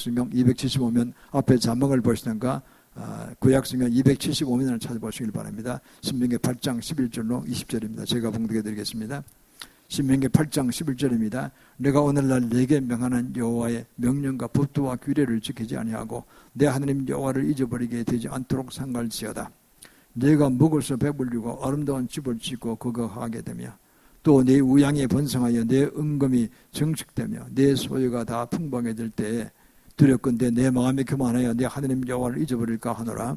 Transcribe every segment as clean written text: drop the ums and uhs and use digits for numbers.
구약성경 275면 앞에 자막을 보시던가 구약성경 275면을 찾아보시길 바랍니다. 신명기 8장 11절로 20절입니다. 제가 봉독해 드리겠습니다. 신명기 8장 11절입니다. 내가 오늘날 내게 명하는 여호와의 명령과 법도와 규례를 지키지 아니하고 내 하나님 여호와를 잊어버리게 되지 않도록 삼갈지어다. 내가 먹어서 배불리고 아름다운 집을 짓고 거거하게 되며 또 내 우양이 번성하여 내 은금이 정식되며 내 소유가 다 풍성해질 때에 두렵건대 내 마음이 교만하여 내 하나님 여호와를 잊어버릴까 하노라.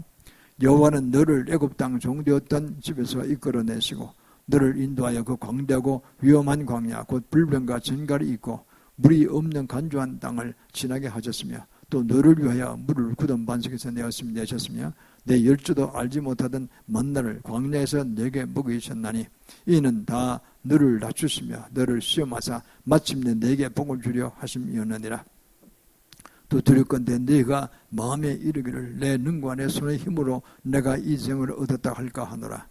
여호와는 너를 애굽 땅 종되었던 집에서 이끌어내시고 너를 인도하여 그 광대하고 위험한 광야 곧 불변과 전갈이 있고 물이 없는 간조한 땅을 지나게 하셨으며 또 너를 위하여 물을 굳은 반석에서 내셨으며 내 열조도 알지 못하던 만나를 광야에서 내게 먹이셨나니 이는 다 너를 낮추시며 너를 시험하사 마침내 내게 복을 주려 하심이었느니라. 또 두렵건대 네가 마음에 이르기를 내 능과 내 손의 힘으로 내가 이 재물을 얻었다 할까 하노라.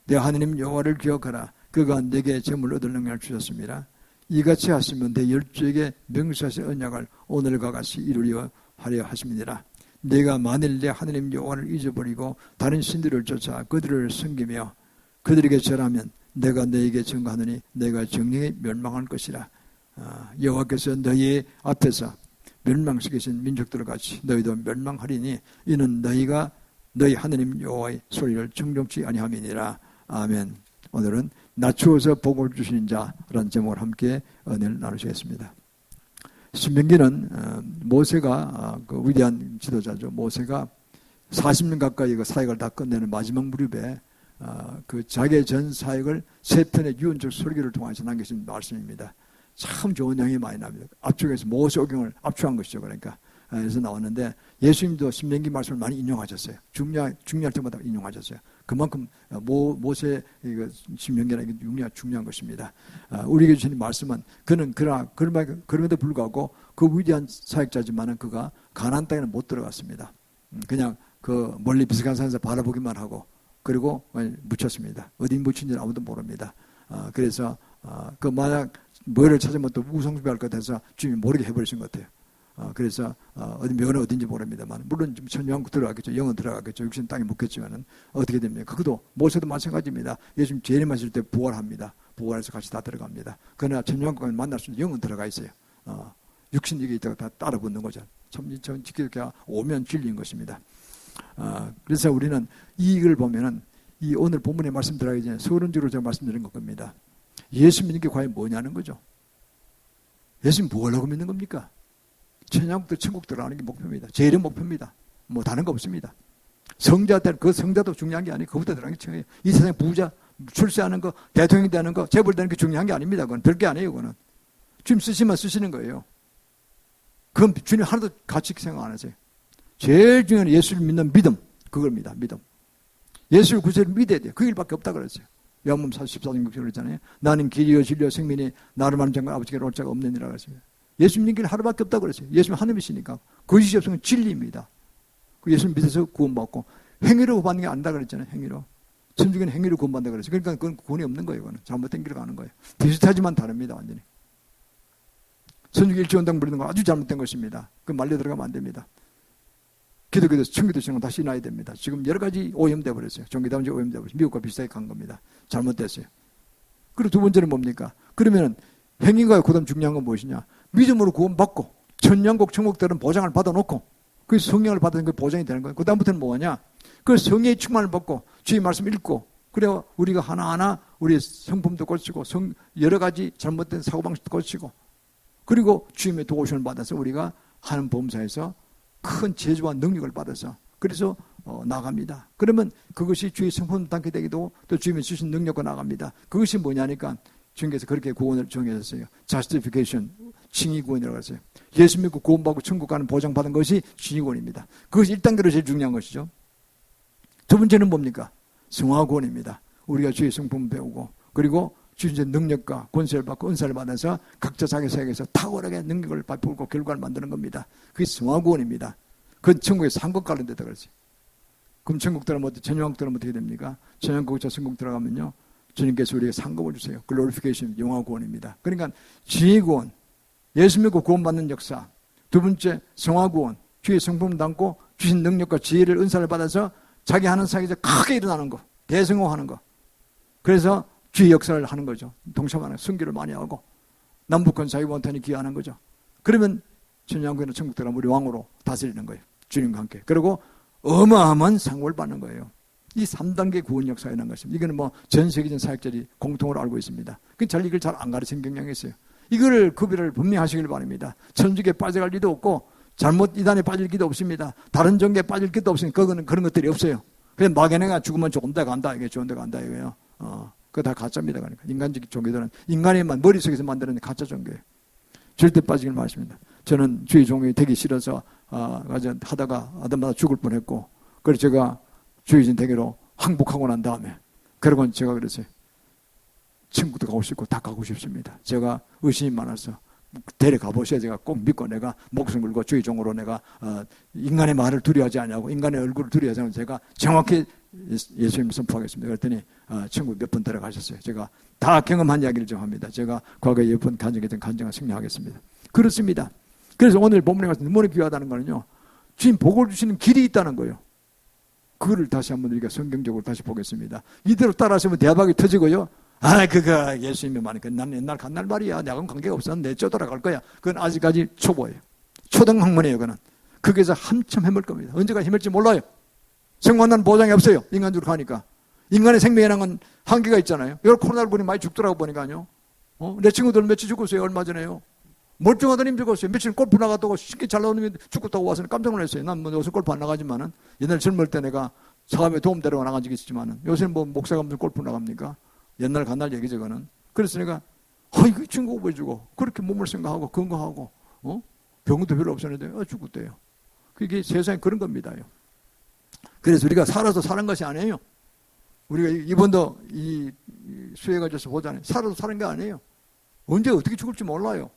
내 하나님 여호와를 기억하라. 그가 내게 재물 얻을 능력을 주셨습니다. 이같이 하시면 내 열조에게 명수하신 언약을 오늘과 같이 이루려 하려 하심이니라. 내가 만일 내 하나님 여호와를 잊어버리고 다른 신들을 쫓아 그들을 섬기며 그들에게 절하면 내가 너에게 증거하노니 내가 정령히 멸망할 것이라. 여호와께서 너희 앞에서 멸망시키신 민족들과 같이 너희도 멸망하리니 이는 너희가 너희 하나님 여호와의 소리를 충족치 아니함이니라. 아멘. 오늘은 낮추어서 복을 주시는 자라는 제목을 함께 은혜를 나누시겠습니다. 신명기는 모세가 그 위대한 지도자죠. 모세가 40년 가까이 그 사역을 다 끝내는 마지막 무렵에 그 자기의 전 사역을 세 편의 유언적 설교를 통해서 남기신 말씀입니다. 참 좋은 영이 많이 납니다. 앞쪽에서 모세오경을 압축한 것이죠. 그러니까 에서 나왔는데 예수님도 신명기 말씀을 많이 인용하셨어요. 중요할 때마다 인용하셨어요. 그만큼 모세 신명기는 중요한 것입니다. 우리에게 주신 말씀은 그는 그럼에도 불구하고 그 위대한 사역자지만은 그가 가나안 땅에는 못 들어갔습니다. 그냥 그 멀리 비스간 산에서 바라보기만 하고 그리고 묻혔습니다. 어디 묻힌지는 아무도 모릅니다. 그래서 그 만약 뭐를 찾으면 또 우성수배할 것 같아서 주님이 모르게 해버리신 것 같아요. 그래서 어디 묘는 어딘지 모릅니다만 물론 좀 천명국 들어가겠죠. 영은 들어가겠죠. 육신 땅에 묻겠지만은 어떻게 됩니까? 그것도 모세도 마찬가지입니다. 예수님 재림하실 때 부활합니다. 부활해서 같이 다 들어갑니다. 그러나 천명국을 만날 수 있는 영은 들어가 있어요. 육신 이게 있다가 다 따라 붙는 거죠. 참 지켜야 오면 진리인 것입니다. 그래서 우리는 이익을 보면은 이 오늘 본문의 말씀 들어가기 전에 서론적으로 제가 말씀드린 겁니다. 예수 믿는 게 과연 뭐냐는 거죠. 예수님 뭘 하고 믿는 겁니까? 천양국도 천국 들어가는 게 목표입니다. 제일의 목표입니다. 뭐 다른 거 없습니다. 성자들 그 성자도 중요한 게 아니고 그것부터 들어가는 게 중요해요. 이 세상에 부자 출세하는 거, 대통령이 되는 거, 재벌 되는 게 중요한 게 아닙니다. 그건 별게 아니에요. 그거는 주님 쓰시면 쓰시는 거예요. 그건 주님 하나도 가치 생각 안 하세요. 제일 중요한 예수를 믿는 믿음, 그겁니다. 믿음. 예수를 구세를 믿어야 돼요. 그 일밖에 없다 그랬어요. 요한복음 14장 6절 그랬잖아요. 나는 길이요 진리요 생명이 나를 아는 자가 아버지께 올 자가 없느니라 그랬습니다. 예수 믿는 길 하루밖에 없다 그랬어요. 예수님 하나님이시니까. 거짓이 없으면 진리입니다. 예수님 믿어서 구원받고 행위로 구원받는 게 아니다 그랬잖아요. 행위로. 천주교는 행위로 구원받는다 그랬어요. 그러니까 그건 구원이 없는 거예요. 그건 잘못된 길을 가는 거예요. 비슷하지만 다릅니다. 완전히. 천주교 일제운동 부리는 건 아주 잘못된 것입니다. 그 말려 들어가면 안 됩니다. 기독교도 청교도 신앙 다시 나야 됩니다. 지금 여러 가지 오염돼 버렸어요. 종교다운지 오염돼 버렸어요. 미국과 비슷하게 간 겁니다. 잘못됐어요. 그리고 두 번째는 뭡니까? 그러면 행위가 그다음 중요한 건 무엇이냐? 믿음으로 구원받고 천년국 천국들은 보장을 받아놓고 그 성령을 받은 그 보장이 되는 거예요. 그 다음부터는 뭐냐? 그 성령의 충만을 받고 주의 말씀 읽고 그래야 우리가 하나하나 우리의 성품도 고치고 여러 가지 잘못된 사고방식도 고치고 그리고 주님의 도우심을 받아서 우리가 하는 범사에서 큰 제주와 능력을 받아서 그래서 나갑니다. 그러면 그것이 주의 성품을 담게 되기도 또 주님이 주신 능력과 나갑니다. 그것이 뭐냐니까 주님께서 그렇게 구원을 정해졌어요. justification, 칭의구원이라고 했어요. 예수 믿고 구원받고 천국 가는 보장받은 것이 칭의구원입니다. 그것이 1단계로 제일 중요한 것이죠. 두 번째는 뭡니까? 성화구원입니다. 우리가 주의 성품을 배우고 그리고 주신 능력과 권세를 받고 은사를 받아서 각자 자기 사역에서 탁월하게 능력을 베풀고 결과를 만드는 겁니다. 그게 성화구원입니다. 그건 천국에 상급 가는 데다 그랬어요. 그럼 천국 들어가면 천연국 들어가면 어떻게 됩니까? 천연국에서 천국 들어가면요. 주님께서 우리에게 상급을 주세요. 글로리피케이션, 영화구원입니다. 그러니까 지혜구원, 예수 믿고 구원받는 역사, 두 번째, 성화구원. 주의 성품을 담고 주신 능력과 지혜를 은사를 받아서 자기 하는 사역에서 크게 일어나는 거. 대성공하는 거. 그래서 주의 역사를 하는 거죠. 동참하는 순교를 많이 하고 남북한 사회 원탄이 기여하는 거죠. 그러면 천양국에는 천국 들어가면 우리 왕으로 다스리는 거예요. 주님과 함께. 그리고 어마어마한 상을 받는 거예요. 이 3단계 구원 역사라는 것입니다. 이거는 뭐 전 세계적인 사역자들이 공통으로 알고 있습니다. 이걸 잘 안 가르친 경향이 있어요. 이거를 구별을 분명히 하시길 바랍니다. 천주교에 빠져갈 리도 없고 잘못 이단에 빠질 기도 없습니다. 다른 종교에 빠질 기도 없으니까 그거는 그런 것들이 없어요. 그냥 막연해가 죽으면 좋은 데 간다. 이게 좋은 데 간다 이거예요. 그거 다 가짜입니다. 그러니까 인간적 종교들은 인간의만 머릿속에서 만드는 가짜 종교예요. 절대 빠지길 마십니다. 저는 주의 종이 되기 싫어서 하다가 아담마다 죽을 뻔했고, 그래서 제가 주의진 되기로 항복하고 난 다음에, 그러고 제가 그랬어요. 천국도 가고 싶고 다 가고 싶습니다. 제가 의심이 많아서 데려가 보셔야 제가 꼭 믿고 내가 목숨 걸고 주의 종으로 내가 인간의 말을 두려워하지 않냐고, 인간의 얼굴을 두려워하지 않고 제가 정확히 예수님 선포하겠습니다. 그랬더니 천국 몇 번 데려가셨어요. 제가 다 경험한 이야기를 좀 합니다. 제가 과거에 몇 번 간증했던 간증을 승리하겠습니다. 그렇습니다. 그래서 오늘 본문에 가서 너무나 귀하다는 거는요, 주님 복을 주시는 길이 있다는 거예요. 그거를 다시 한번 우리가 성경적으로 다시 보겠습니다. 이대로 따라하시면 대박이 터지고요. 그거 예수님이 말하니까 난 옛날 간날 말이야. 내하고는 관계가 없었는데 쪼돌아갈 거야. 그건 아직까지 초보예요. 초등학문이에요. 그는 거기서 한참 헤맬 겁니다. 언제가 헤맬지 몰라요. 생還난 보장이 없어요. 인간적으로 가니까. 인간의 생명이라는 건 한계가 있잖아요. 이걸 코로나를 보니 많이 죽더라고 보니까요. 내 친구들 며칠 죽었어요. 얼마 전에요. 멀쩡하던 님 죽었어요. 며칠 골프 나갔다고 쉽게 잘 나오는 놈이 죽었다고 와서 깜짝 놀랐어요. 난 뭐 요새 골프 안 나가지만은 옛날 젊을 때 내가 사업에 도움되러 나간 적이 있지만은 요새는 뭐 목사가 무슨 골프 나갑니까? 옛날 간날 얘기죠, 그거는. 그래서 내가, 이 친구가 왜 죽어? 그렇게 몸을 생각하고, 건강하고, 병도 별로 없었는데, 죽었대요. 그게 세상에 그런 겁니다. 그래서 우리가 살아서 사는 것이 아니에요. 우리가 이번도 이 수혜에 가져서 보잖아요. 살아서 사는 게 아니에요. 언제 어떻게 죽을지 몰라요.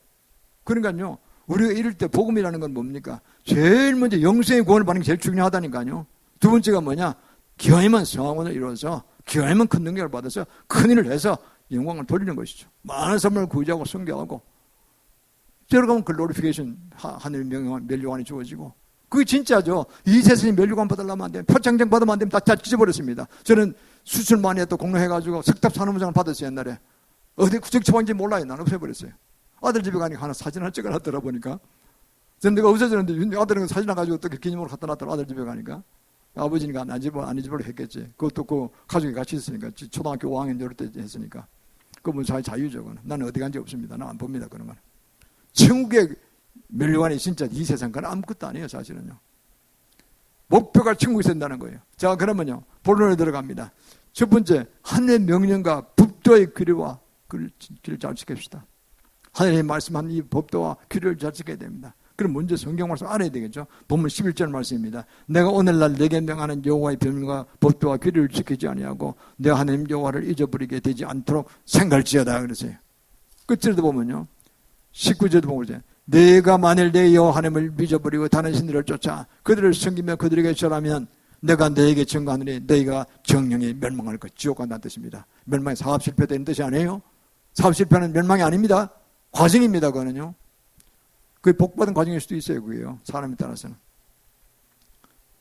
그러니까요, 우리가 이럴 때 복음이라는 건 뭡니까? 제일 먼저 영생의 구원을 받는 게 제일 중요하다니까요. 두 번째가 뭐냐? 기왕이면 성화원을 이루어서 기왕이면 큰 능력을 받아서 큰 일을 해서 영광을 돌리는 것이죠. 많은 사람을 구제하고 선교하고 들어가면 글로리피케이션 하늘 멸류관이 주어지고, 그게 진짜죠. 이 세상에 멸류관 받으려면 안 되면, 표창장 받으면 안 되면 다 찢어버렸습니다. 저는 수술 많이 했다 공로해가지고 석탑 산업무장을 받았어요. 옛날에 어디 구적처방인지 몰라요. 나는 없애버렸어요. 아들 집에 가니까 하나 사진 하나 찍어놨더라 보니까, 저는 내가 없어졌는데 아들은 사진 가지고 어떻게 기념으로 갖다 놨더라. 아들 집에 가니까 아버지니까 안 잊어버려 했겠지. 그것도 그 가족이 같이 있으니까, 초등학교 5학년 이럴 때 했으니까. 그건 자유죠. 그건. 나는 어디 간지 없습니다. 나 안 봅니다. 그런 건. 천국의 멸류관이 진짜 이 세상 건 아무것도 아니에요. 사실은요. 목표가 천국에 된다는 거예요. 자, 그러면요, 본론에 들어갑니다. 첫 번째, 하늘의 명령과 법도의 규례와 길을 잘 지킵시다. 하늘의 말씀한 이 법도와 규례를 잘 지켜야 됩니다. 그럼 먼저 성경 말씀 알아야 되겠죠. 본문 11절 말씀입니다. 내가 오늘날 내게 명하는 여호와의 법령과 법도와 규례를 지키지 아니하고 내 하나님 여호와를 잊어버리게 되지 않도록 생각할지어다 그러세요. 끝절도 보면요, 19절도 보면 내가 만일 내 여호와 하나님을 잊어버리고 다른 신들을 쫓아 그들을 섬기며 그들에게 절하면 내가 너에게 증거하노니 너희가 정령에 멸망할 것, 지옥 간다는 뜻입니다. 멸망이 사업 실패되는 뜻이 아니에요. 사업 실패는 멸망이 아닙니다. 과정입니다. 그거는요. 그게 복받은 과정일 수도 있어요. 그게요. 사람에 따라서는.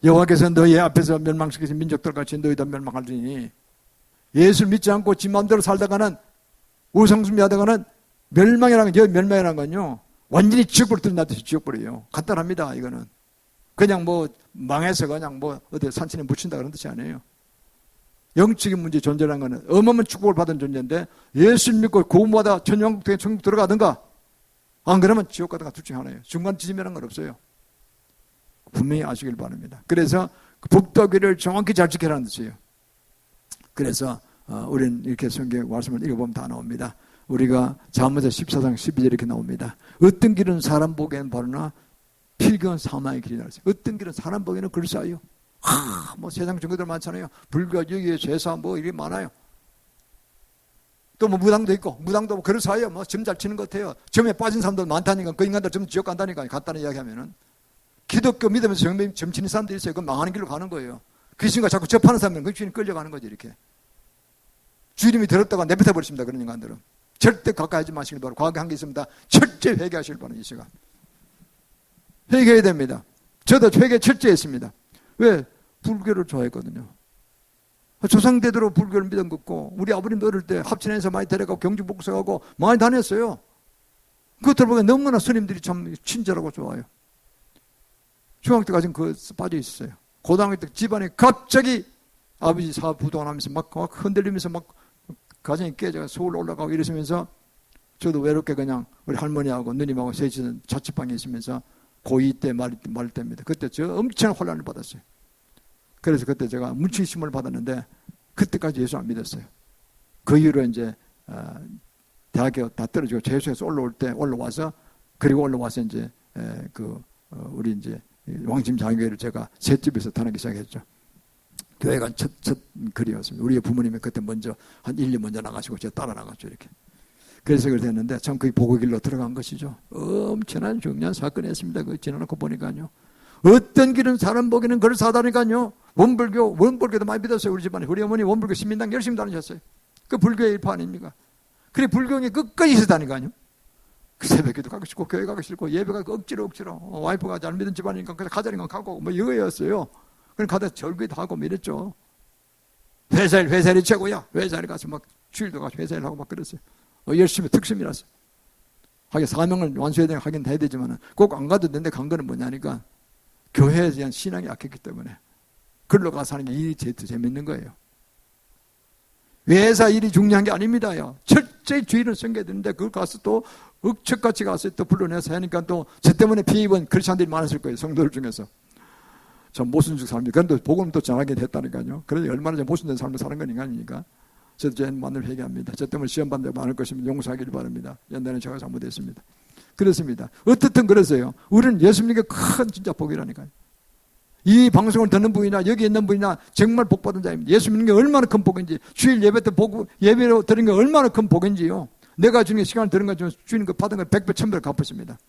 여호와께서 너희 앞에서 멸망시키신 민족들같이 너희도 멸망하리니, 예수를 믿지 않고 지 마음대로 살다가는, 우상숭배하다가는 멸망이라는 건요, 완전히 지옥불 들나듯이 지옥불이에요. 간단합니다. 이거는 그냥 뭐 망해서 그냥 뭐 어디 산천에 묻힌다 그런 뜻이 아니에요. 영적인 문제 존재라는 것은 어마어마한 축복을 받은 존재인데, 예수 믿고 구원받아 천년국에 천국 들어가든가 안 그러면 지옥 가든가 둘 중에 하나예요. 중간 지점이라는 건 없어요. 분명히 아시길 바랍니다. 그래서 그 법도규를 정확히 잘 지키라는 뜻이에요. 그래서 우리는 이렇게 성경 말씀을 읽어보면 다 나옵니다. 우리가 잠언서 14장 12절 이렇게 나옵니다. 어떤 길은 사람 보기에는 바르나 필경은 사망의 길이라 했어요. 어떤 길은 사람 보기에는 글싸요. 뭐 세상 종교들 많잖아요. 불교, 유교, 제사 뭐 이게 많아요. 또 뭐 무당도 있고, 무당도 뭐 그럴 사이에 뭐 점 잘 치는 것 같아요. 점에 빠진 사람들 많다니까, 그 인간들 점 지옥 간다니까, 간단히 이야기하면은. 기독교 믿으면서 점 치는 사람들이 있어요. 그건 망하는 길로 가는 거예요. 귀신과 자꾸 접하는 사람은 그 귀신이 끌려가는 거지, 이렇게. 주님이 들었다가 내뱉어 버리십니다. 그런 인간들은. 절대 가까이 하지 마시길 바라고, 과거에 한 게 있습니다. 철저히 회개하시길 바라는 이 시간. 회개해야 됩니다. 저도 회개 철저했습니다. 왜? 불교를 좋아했거든요. 조상대대로 불교를 믿었고 우리 아버님 어릴 때 합천에서 많이 데려가고 경주 복사하고 많이 다녔어요. 그것들 보면 너무나 스님들이 참 친절하고 좋아요. 중학교 때까지는 그 빠져 있었어요. 고등학교 때 집안에 갑자기 아버지 사업 부도하면서 막 흔들리면서 막 가정이 깨져서 서울 올라가고 이러시면서 저도 외롭게 그냥 우리 할머니하고 누님하고 셋이서 자취방에 있으면서 고2 때 말 때입니다. 그때 저 엄청 혼란을 받았어요. 그래서 그때 제가 문치심을 받았는데 그때까지 예수 안 믿었어요. 그 이후로 이제 대학교 다 떨어지고 재수해서 올라와서 그리고 올라와서 이제 우리 이제 왕심장교회를 제가 셋집에서 다니기 시작했죠. 교회가 첫 글이었습니다. 우리 부모님이 그때 먼저 한 1년 먼저 나가시고 제가 따라 나갔죠. 이렇게. 그래서 그렇게 됐는데 참 그게 복의 길로 들어간 것이죠. 엄청난 중요한 사건이었습니다. 그거 지나놓고 보니까요. 어떤 길은 사람 보기는 그걸 사다니까요. 원불교도 많이 믿었어요. 우리 집안에. 우리 어머니 원불교 신민당 열심히 다니셨어요. 그 불교의 일파 아닙니까? 그래 불교에 끝까지 있었다니까요. 그 새벽에도 가고 싶고 교회 가고 싫고 예배가 억지로 와이프가 잘 믿은 집안이니까 그래서 가자니까 가고 뭐 이거였어요. 그럼 가다 절기도 하고 뭐 이랬죠. 회사일이 최고야. 회사일 가서 막 주일도 가서 회사일 하고 막 그랬어요. 열심히 특심이라서. 하긴 사명을 완수해야 하긴 해야 되지만 꼭 안 가도 되는데 간 거는 뭐냐니까 교회에 대한 신앙이 약했기 때문에 글로 가서 하는 게 일이 재밌는 거예요. 회사 일이 중요한 게 아닙니다요. 철저히 주의를 섬겨야 되는데 그걸 가서 또 억척같이 가서 또 불러내서 하니까 또 저 때문에 피해 입은 크리스찬들이 많았을 거예요. 성도들 중에서. 참 모순적 사람들. 그런데 복음을 또 전하게 됐다니까요. 그래서 얼마나 모순된 삶을 사는 건 인간이니까. 저도 제 만을 회개합니다. 저 때문에 시험 받는 데 많을 것이면 용서하기를 바랍니다. 옛날에 제가 잘못했습니다. 그렇습니다. 어떻든 그래서요. 우리는 예수님께 큰 진짜 복이라니까요. 이 방송을 듣는 분이나 여기 있는 분이나 정말 복받은 자입니다. 예수 믿는 게 얼마나 큰 복인지, 주일 예배 때 예배로 드린 게 얼마나 큰 복인지요. 내가 주님의 시간을 들은 것 중에 주님 그 받은 걸 100배 1000배를 갚았습니다.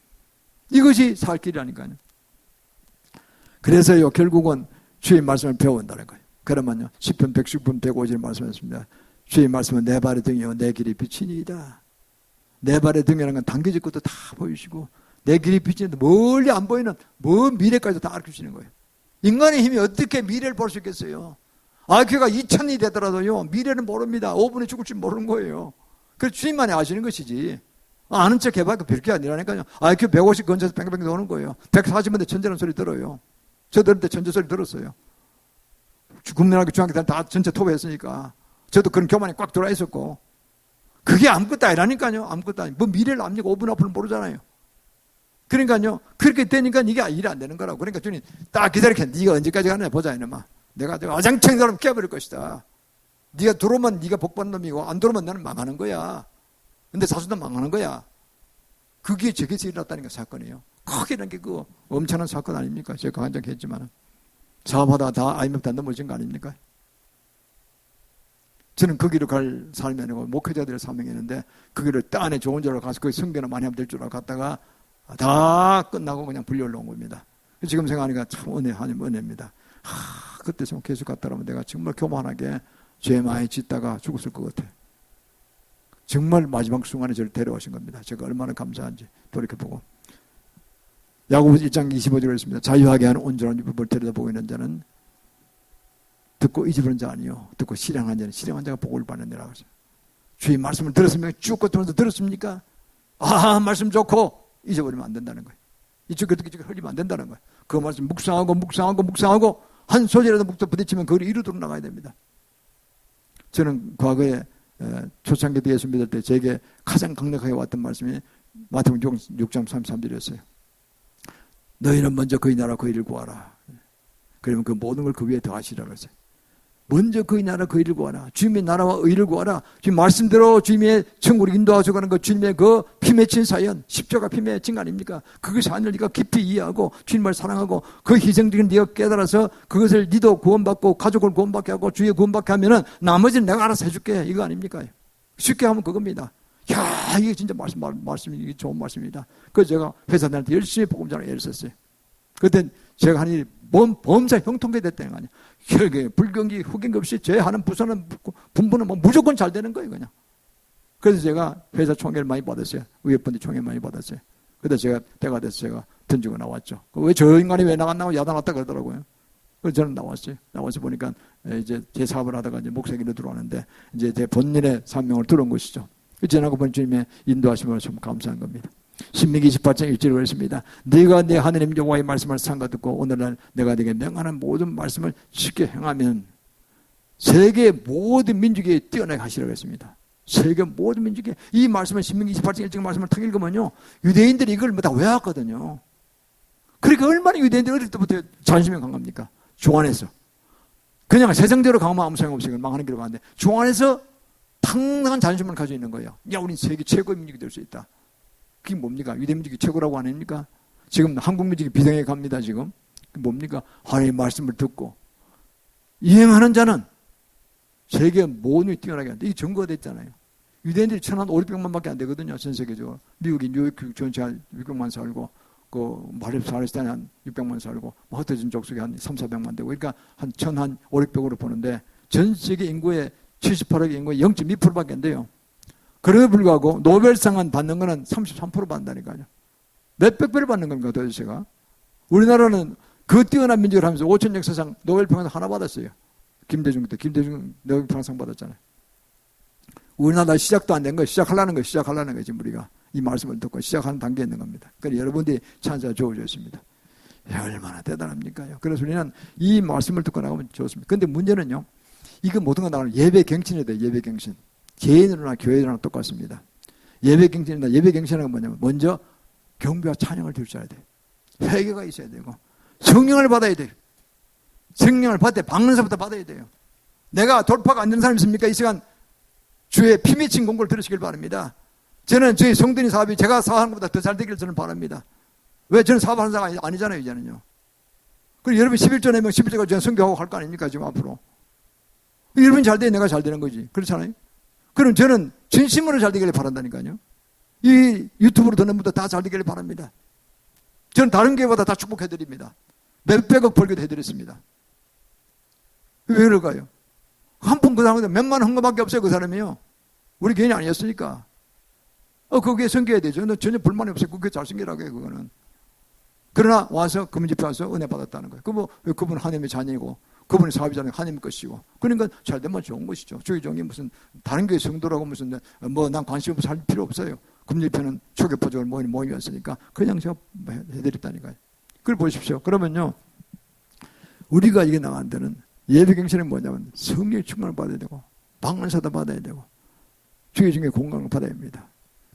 이것이 살 길이라니까요. 그래서요 결국은 주의 말씀을 배워온다는 거예요. 그러면요 시편 110편 150절 말씀했습니다. 주의 말씀은 내 발의 등이요 내 길이 빛이니이다. 내 발의 등이라는 건 단계적 것도 다 보이시고 내 길이 빛이는데 멀리 안 보이는 먼 미래까지 다 알려주시는 거예요. 인간의 힘이 어떻게 미래를 볼 수 있겠어요? IQ가 2000이 되더라도요 미래는 모릅니다. 5분에 죽을지 모르는 거예요. 그래서 주님만이 아시는 것이지 아는 척 해봐야 별게 아니라니까요. IQ 150 근처에서 뱅뱅 도는 거예요. 140인데 천재라는 소리 들어요. 저도 어릴 때 천재 소리 들었어요. 국민학교 중학교 때 다 전체 토부했으니까 저도 그런 교만이 꽉 들어와 있었고 그게 아무것도 아니라니까요. 아무것도 아니. 뭐 미래를 압니까? 5분 앞을 모르잖아요. 그러니까요. 그렇게 되니까 이게 일이 안 되는 거라고. 그러니까 주님 딱 기다릴게. 네가 언제까지 가냐 보자 이놈아. 내가 어장창 사람 깨버릴 것이다. 네가 들어오면 네가 복받는 놈이고 안 들어오면 나는 망하는 거야. 근데 사수도 망하는 거야. 그게 저기서 일어났다는 게 사건이에요. 크게는 게 그 엄청난 사건 아닙니까? 제가 간증했지만 사업하다가 다 IMF 다 넘어진 거 아닙니까? 저는 그 길을 갈 삶이 아니고 목회자들의 사명이었는데 그 길을 딴에 좋은 줄로 가서 그 성교나 많이 하면 될 줄 알고 갔다가 다 끝나고 그냥 불려 올라온 겁니다. 지금 생각하니까 참 하나님 은혜입니다. 그때 좀 계속 갔다라면 내가 정말 교만하게 죄 많이 짓다가 죽었을 것 같아요. 정말 마지막 순간에 저를 데려오신 겁니다. 제가 얼마나 감사한지 돌이켜보고. 야고보서 1장 25절에 있습니다. 자유하게 하는 온전한 율법을 들여다보고 있는 자는 듣고 잊어버린 자 아니요 듣고 실행한 자는 실행한 자가 복을 받느니라. 주의 말씀을 들었으면 쭉 걷으면서 들었습니까? 말씀 좋고 잊어버리면 안 된다는 거예요. 이쪽 흘리면 안 된다는 거예요. 그 말씀 묵상하고 한 소절이라도 묵도 부딪히면 그걸 이루도록 나가야 됩니다. 저는 과거에 초창기 때 예수 믿을 때 제게 가장 강력하게 왔던 말씀이 마태복음 6장 33절이었어요. 너희는 먼저 그의 나라 그의 일을 구하라. 그러면 그 모든 걸 그 위에 더하시라 그랬어요. 먼저 그의 나라 그의 일을 구하라. 주님의 나라와 의를 구하라. 주님 말씀대로 주님의 천국을 인도하셔 가는 것, 주님의 그 피 맺힌 사연, 십자가 피 맺힌 거 아닙니까? 그것이 하늘 네가 깊이 이해하고 주님을 사랑하고 그 희생적인 네가 깨달아서 그것을 니도 구원받고 가족을 구원받게 하고 주의 구원받게 하면은 나머지는 내가 알아서 해줄게. 이거 아닙니까? 쉽게 하면 그겁니다. 야, 이게 진짜 말씀이 좋은 말씀입니다. 그래서 제가 회사 다닐 때 열심히 복음 전하기 애를 썼어요. 그때 제가 한 일이 범사 형통계 됐다는 거 아니야. 불경기 흑인기 없이 죄하는 부서는 분부는 뭐 무조건 잘 되는 거예요, 그냥. 그래서 제가 회사 총회를 많이 받았어요. 위에 분들 총회 많이 받았어요. 그때 제가 때가 돼서 제가 던지고 나왔죠. 왜 저 인간이 왜 나갔나고 야단왔다 그러더라고요. 그래서 저는 나왔어요. 나와서 보니까 이제 제 사업을 하다가 이제 목사기로 들어왔는데 이제 제 본인의 사명을 들어온 것이죠. 지나고 본 주님의 인도하심을 참 감사한 겁니다. 신명기 28장 1절에 그랬습니다. 네가 내 하나님 여호와의 말씀을 삼가 듣고 오늘날 내가 네게 명하는 모든 말씀을 쉽게 행하면 세계 모든 민족에 뛰어나게 하시라고 했습니다. 세계 모든 민족에 이 말씀을 신명기 28장 1절 말씀을 탁 읽으면요 유대인들이 이걸 다 외웠거든요. 그러니까 얼마나 유대인들이 어릴 때부터 자존심이 강합니까? 주 안에서 그냥 세상대로 강하면 아무 소용 없으니까 망하는 길로 가는데 주 안에서 당당한 자존심을 가지고 있는 거예요. 야, 우린 세계 최고의 민족이 될 수 있다. 그게 뭡니까? 유대 민족이 최고라고 안 합니까? 지금 한국 민족이 비등에 갑니다. 지금 뭡니까? 하나님의 말씀을 듣고 이행하는 자는 세계 모든 뛰어나게 한다. 이게 증거가 됐잖아요. 유대인들이 1,500만밖에 안 되거든요. 전 세계적으로. 미국이 뉴욕 전체 한 600만 살고 그 팔레스타인에 한 600만 살고 흩어진 족속이 한 3,400만 되고 그러니까 한 1,500으로 보는데 전 세계 인구의 78억 인구의 0.2%밖에 안 돼요. 그럼에도 불구하고 노벨상은 받는 거는 33% 받는다니까요. 몇백 배를 받는 겁니까 도대체가. 우리나라는 그 뛰어난 민족을 하면서 5천 역사상 노벨평화상 하나 받았어요. 김대중 때 김대중 노벨평화상 받았잖아요. 우리나라 시작도 안 된 거 시작하려는 거 지금 우리가 이 말씀을 듣고 시작하는 단계에 있는 겁니다. 그러니까 여러분들이 찬사 좋으셨습니다. 얼마나 대단합니까요? 그래서 우리는 이 말씀을 듣고 나가면 좋습니다. 그런데 문제는요. 이거 모든 거 나가면 예배 갱신이 돼요. 예배 갱신. 개인으로나 교회로나 똑같습니다. 예배 갱신이나 예배 갱신은 뭐냐면 먼저 경배와 찬양을 드릴 줄 알아야 돼요. 회개가 있어야 되고 성령을 받아야 돼요. 성령을 받을 때 방언서부터 받아야 돼요. 내가 돌파가 안 되는 사람이 있습니까? 이 시간 주의 피 맺힌 공고를 들으시길 바랍니다. 저는 저희 성도님 사업이 제가 사업하는 것보다 더 잘 되기를 저는 바랍니다. 왜? 저는 사업하는 사람이 아니잖아요. 이제는요. 그리고 여러분 11조 내면 11조가 저는 성교하고 갈 거 아닙니까? 지금 앞으로. 여러분이 잘 돼야 내가 잘 되는 거지. 그렇잖아요. 그럼 저는 진심으로 잘 되기를 바란다니까요. 이 유튜브로 듣는 분들 다 잘 되기를 바랍니다. 저는 다른 교회보다 다 축복해드립니다. 몇백억 벌기도 해드렸습니다. 왜 그럴까요? 한 푼 그 사람한테 몇만 한 거밖에 없어요. 그 사람이요. 우리 교인이 아니었으니까. 그게 성교해야 되죠. 전혀 불만이 없어요. 그게 잘생기라고 해요. 그거는. 그러나 와서 금집회 와서 은혜 받았다는 거예요. 그분 하나님의 자녀이고 그분이 사업이잖아요. 하나님 것이고. 그러니까 잘 되면 좋은 것이죠. 저희 종이 무슨 다른 교회 성도라고 무슨 난 관심 없어 할 필요 없어요. 금집회는 초교포적으로 모임이었으니까 그냥 제가 해드렸다니까요. 그걸 보십시오. 그러면요. 우리가 이게 나간 데는 예배경신은 뭐냐면 성령의 충만을 받아야 되고 방언사도 받아야 되고 주의 중에 공감을 받아야 합니다.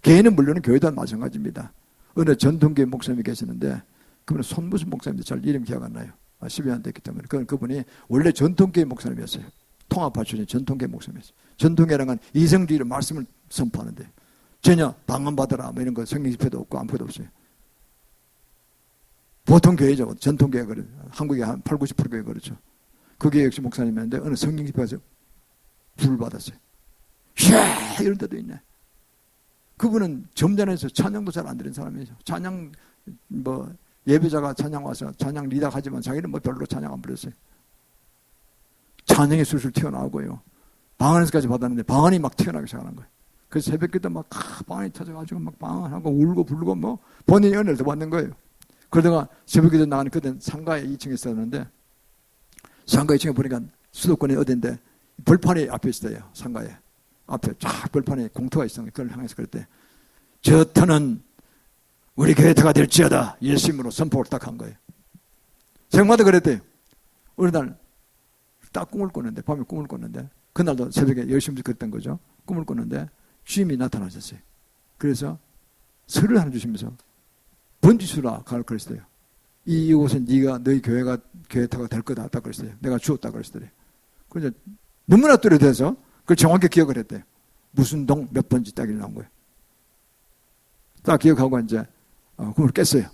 개인은 물론 교회도 마찬가지입니다. 어느 전통교회 목사님이 계시는데 그분은 손무슨 목사님인데 잘 이름 기억 안 나요. 10여 년 됐기 때문에 그분이 원래 전통교회 목사님이었어요. 통합파 출신 전통교회 목사님이었어요. 전통교회라는 건 이성주의로 말씀을 선포하는데 전혀 방언 받으라 뭐 이런 거 성령 집회도 없고 아무것도 없어요. 보통 교회죠. 전통교회 그래. 한국에 한 8, 90% 교회 그렇죠. 그게 역시 목사님이었는데 어느 성령 집회에서 불을 받았어요. 샤 이런 데도 있네. 그분은 점잖아서 찬양도 잘 안 드리는 사람이죠. 찬양 예배자가 찬양 와서 찬양 리더 하지만 자기는 별로 찬양 안 부렸어요. 찬양이 술술 튀어나오고요. 방언에서까지 받았는데 방언이 막 튀어나오기 시작하는 거예요. 그래서 새벽기도 막 방언이 터져가지고 막 방언하고 울고 부르고 본인이 은혜를 더 받는 거예요. 그러다가 새벽기도 나가는 그때 상가에 2층에 있었는데 상가 2층에 보니까 수도권이 어딘데 벌판이 앞에 있어요. 상가에. 앞에 쫙 벌판에 공터가 있었는데 그걸 향해서 그랬대. 저 터는 우리 교회 터가 될지어다. 예수님으로 선포를 딱 한 거예요. 생마다 그랬대요. 어느 날 딱 꿈을 꿨는데 밤에 꿈을 꿨는데 그날도 새벽에 열심히 그랬던 거죠. 꿈을 꿨는데 주님이 나타나셨어요. 그래서 설을 하나 주시면서 번지수라 그랬어요. 이곳은 네가 너희 교회가 교회터가 될 거다 딱 그랬어요. 내가 주었다 그랬어요. 그래서 너무나 뚜렷해서 그걸 정확히 기억을 했대요. 무슨 동 몇 번지 딱 나온 거예요. 딱 기억하고 이제 꿈을 깼어요.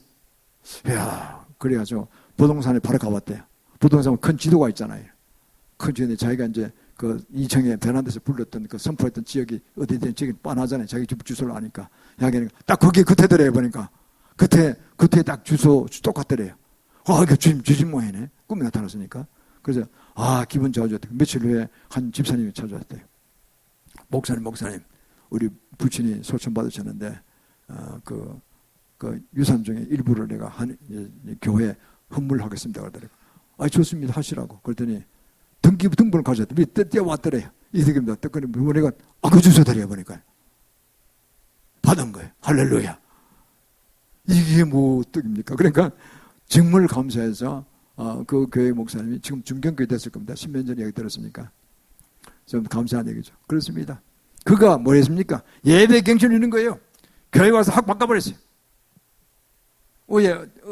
이야, 그래가지고 부동산에 바로 가봤대요. 부동산은 큰 지도가 있잖아요. 큰 지도에 자기가 이제 그 2층에 베란다에서 불렀던 그 선포했던 지역이 어디든 지역이 뻔하잖아요. 자기 집 주소를 아니까. 야기는 딱 거기 그때더래요 보니까. 그때 딱 주소 똑같더래요. 이게 주님 모양이네. 꿈에 나타났으니까. 그래서 기분 좋아졌대요. 며칠 후에 한 집사님이 찾아왔대요. 목사님, 우리 부친이 소천 받으셨는데 그 유산 중에 일부를 내가 교회에 헌물하겠습니다. 그러더라고요. 좋습니다. 하시라고. 그랬더니 등본을 가져왔더니 떼어왔더래요. 이득입니다. 떡거니 보니까 그 주소다리야 보니까 받은 거예요. 할렐루야. 이게 뭐 떡입니까? 그러니까 정말 감사해서 그 교회 목사님이 지금 중경교회 됐을 겁니다. 10년 전에 얘기 들었으니까 좀 감사한 얘기죠. 그렇습니다. 그가 뭐 했습니까? 예배 경신을 있는 거예요. 교회 와서 확 바꿔버렸어요.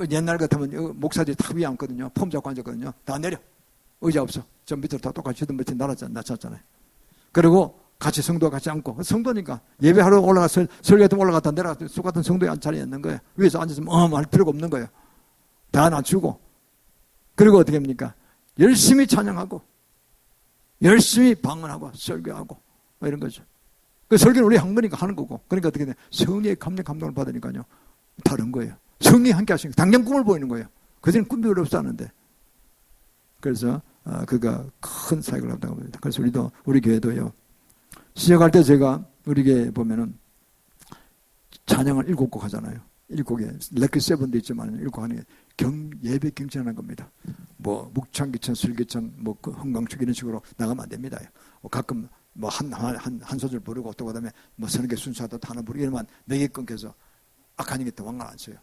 옛날 같으면 목사들이 다 위에 앉거든요. 폼 잡고 앉았거든요. 다 내려. 의자 없어. 저 밑으로 다 똑같이 전 밑에 낮췄잖아요. 그리고 같이 성도와 같이 앉고, 성도니까 예배하러 올라가서 설교하면 올라갔다 내려갔다 수 같은 성도에 자리에 앉는 거예요. 위에서 앉았으면 할 필요가 없는 거예요. 다 낮추고. 그리고 어떻게 합니까? 열심히 찬양하고 열심히 방언하고 설교하고 이런 거죠. 그 설교는 우리 한 거니까 하는 거고. 그러니까 어떻게 돼? 성령의 감동을 받으니까요. 다른 거예요. 성령이 함께 하시니까 당장 꿈을 보이는 거예요. 그전엔 꿈이 별로 없었는데. 그래서 그가 큰 사역을 한다고 합니다. 그래서 우리 교회도요. 시작할 때 제가 우리 교회 보면은 찬양을 7곡 하잖아요. 7곡에 렉키 세븐도 있지만 7곡 하는 게 예배 경전하는 겁니다. 뭐 묵창기천, 술기천, 뭐 그 흥광축 이런 식으로 나가면 안 됩니다. 가끔 뭐 한 소절 부르고 또 그다음에 뭐 서너 개 순서하다 하나 부르고 이러면 4개 끊겨서 악한 얘기 또 왕관 안 써요.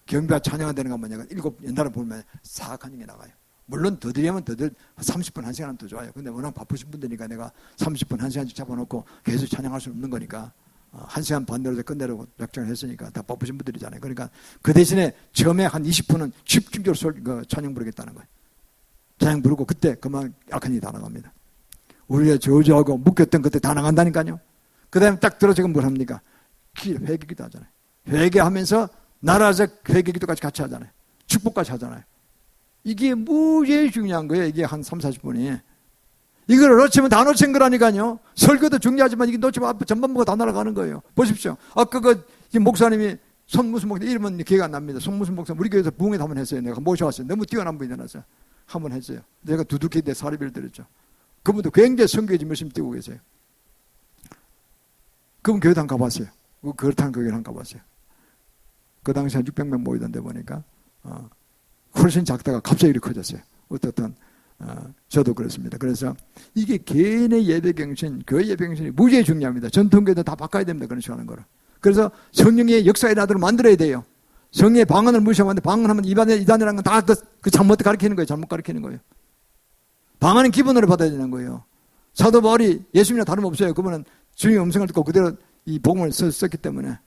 경배와 찬양하는 거 뭐냐면 7 옛날에 보면 사악한 얘기 나가요. 물론 더 드리면 30분 1시간은 더 좋아요. 근데 워낙 바쁘신 분들이니까 내가 30분 1시간씩 잡아놓고 계속 찬양할 수 없는 거니까 1시간 반 내로 끝내려고 작정을 했으니까 다 바쁘신 분들이잖아요. 그러니까 그 대신에 처음에 한 20분은 집중적으로 찬양 부르겠다는 거예요. 찬양 부르고 그때 그만 악한 일이 다 나갑니다. 우리가 저주하고 묶였던 그때 다 나간다니까요. 그 다음에 딱 들어지면 뭘 합니까? 회개기도 하잖아요. 회개하면서 나라적 회개기도까지 같이 하잖아요. 축복까지 하잖아요. 이게 무지하게 중요한 거예요. 이게 한 3, 40분이. 이걸 놓치면 다 놓친 거라니까요. 설교도 중요하지만 이게 놓치면 앞에 전반부가 다 날아가는 거예요. 보십시오. 아까 목사님이 손무슨 목사 이름은 기회가 안 납니다. 손무슨 목사 우리 교회에서 부흥회도 한번 했어요. 내가 모셔왔어요. 너무 뛰어난 분이 나서 한번 했어요. 내가 두둑히 내 사례비를 드렸죠. 그분도 굉장히 성교에 열심히 뛰고 계세요. 그분 교회도 한 가봤어요. 그렇다는 교회를 한 가봤어요. 그 당시 한 600명 모이던데 보니까 훨씬 작다가 갑자기 이렇게 커졌어요. 어떻든 저도 그렇습니다. 그래서 이게 개인의 예배경신, 교회 예배경신이 무지하게 중요합니다. 전통교회도 다 바꿔야 됩니다. 그런 식으로 하는 거를. 그래서 성령의 역사에 나도록 만들어야 돼요. 성령의 방언을 무시하면 방언하면 이단이라는 건 다 그 잘못 가르치는 거예요. 잘못 가르치는 거예요. 방언은 기본으로 받아야 되는 거예요. 사도 바울이 예수님이랑 다름없어요. 그분은 주님의 음성을 듣고 그대로 이 복음을 썼기 때문에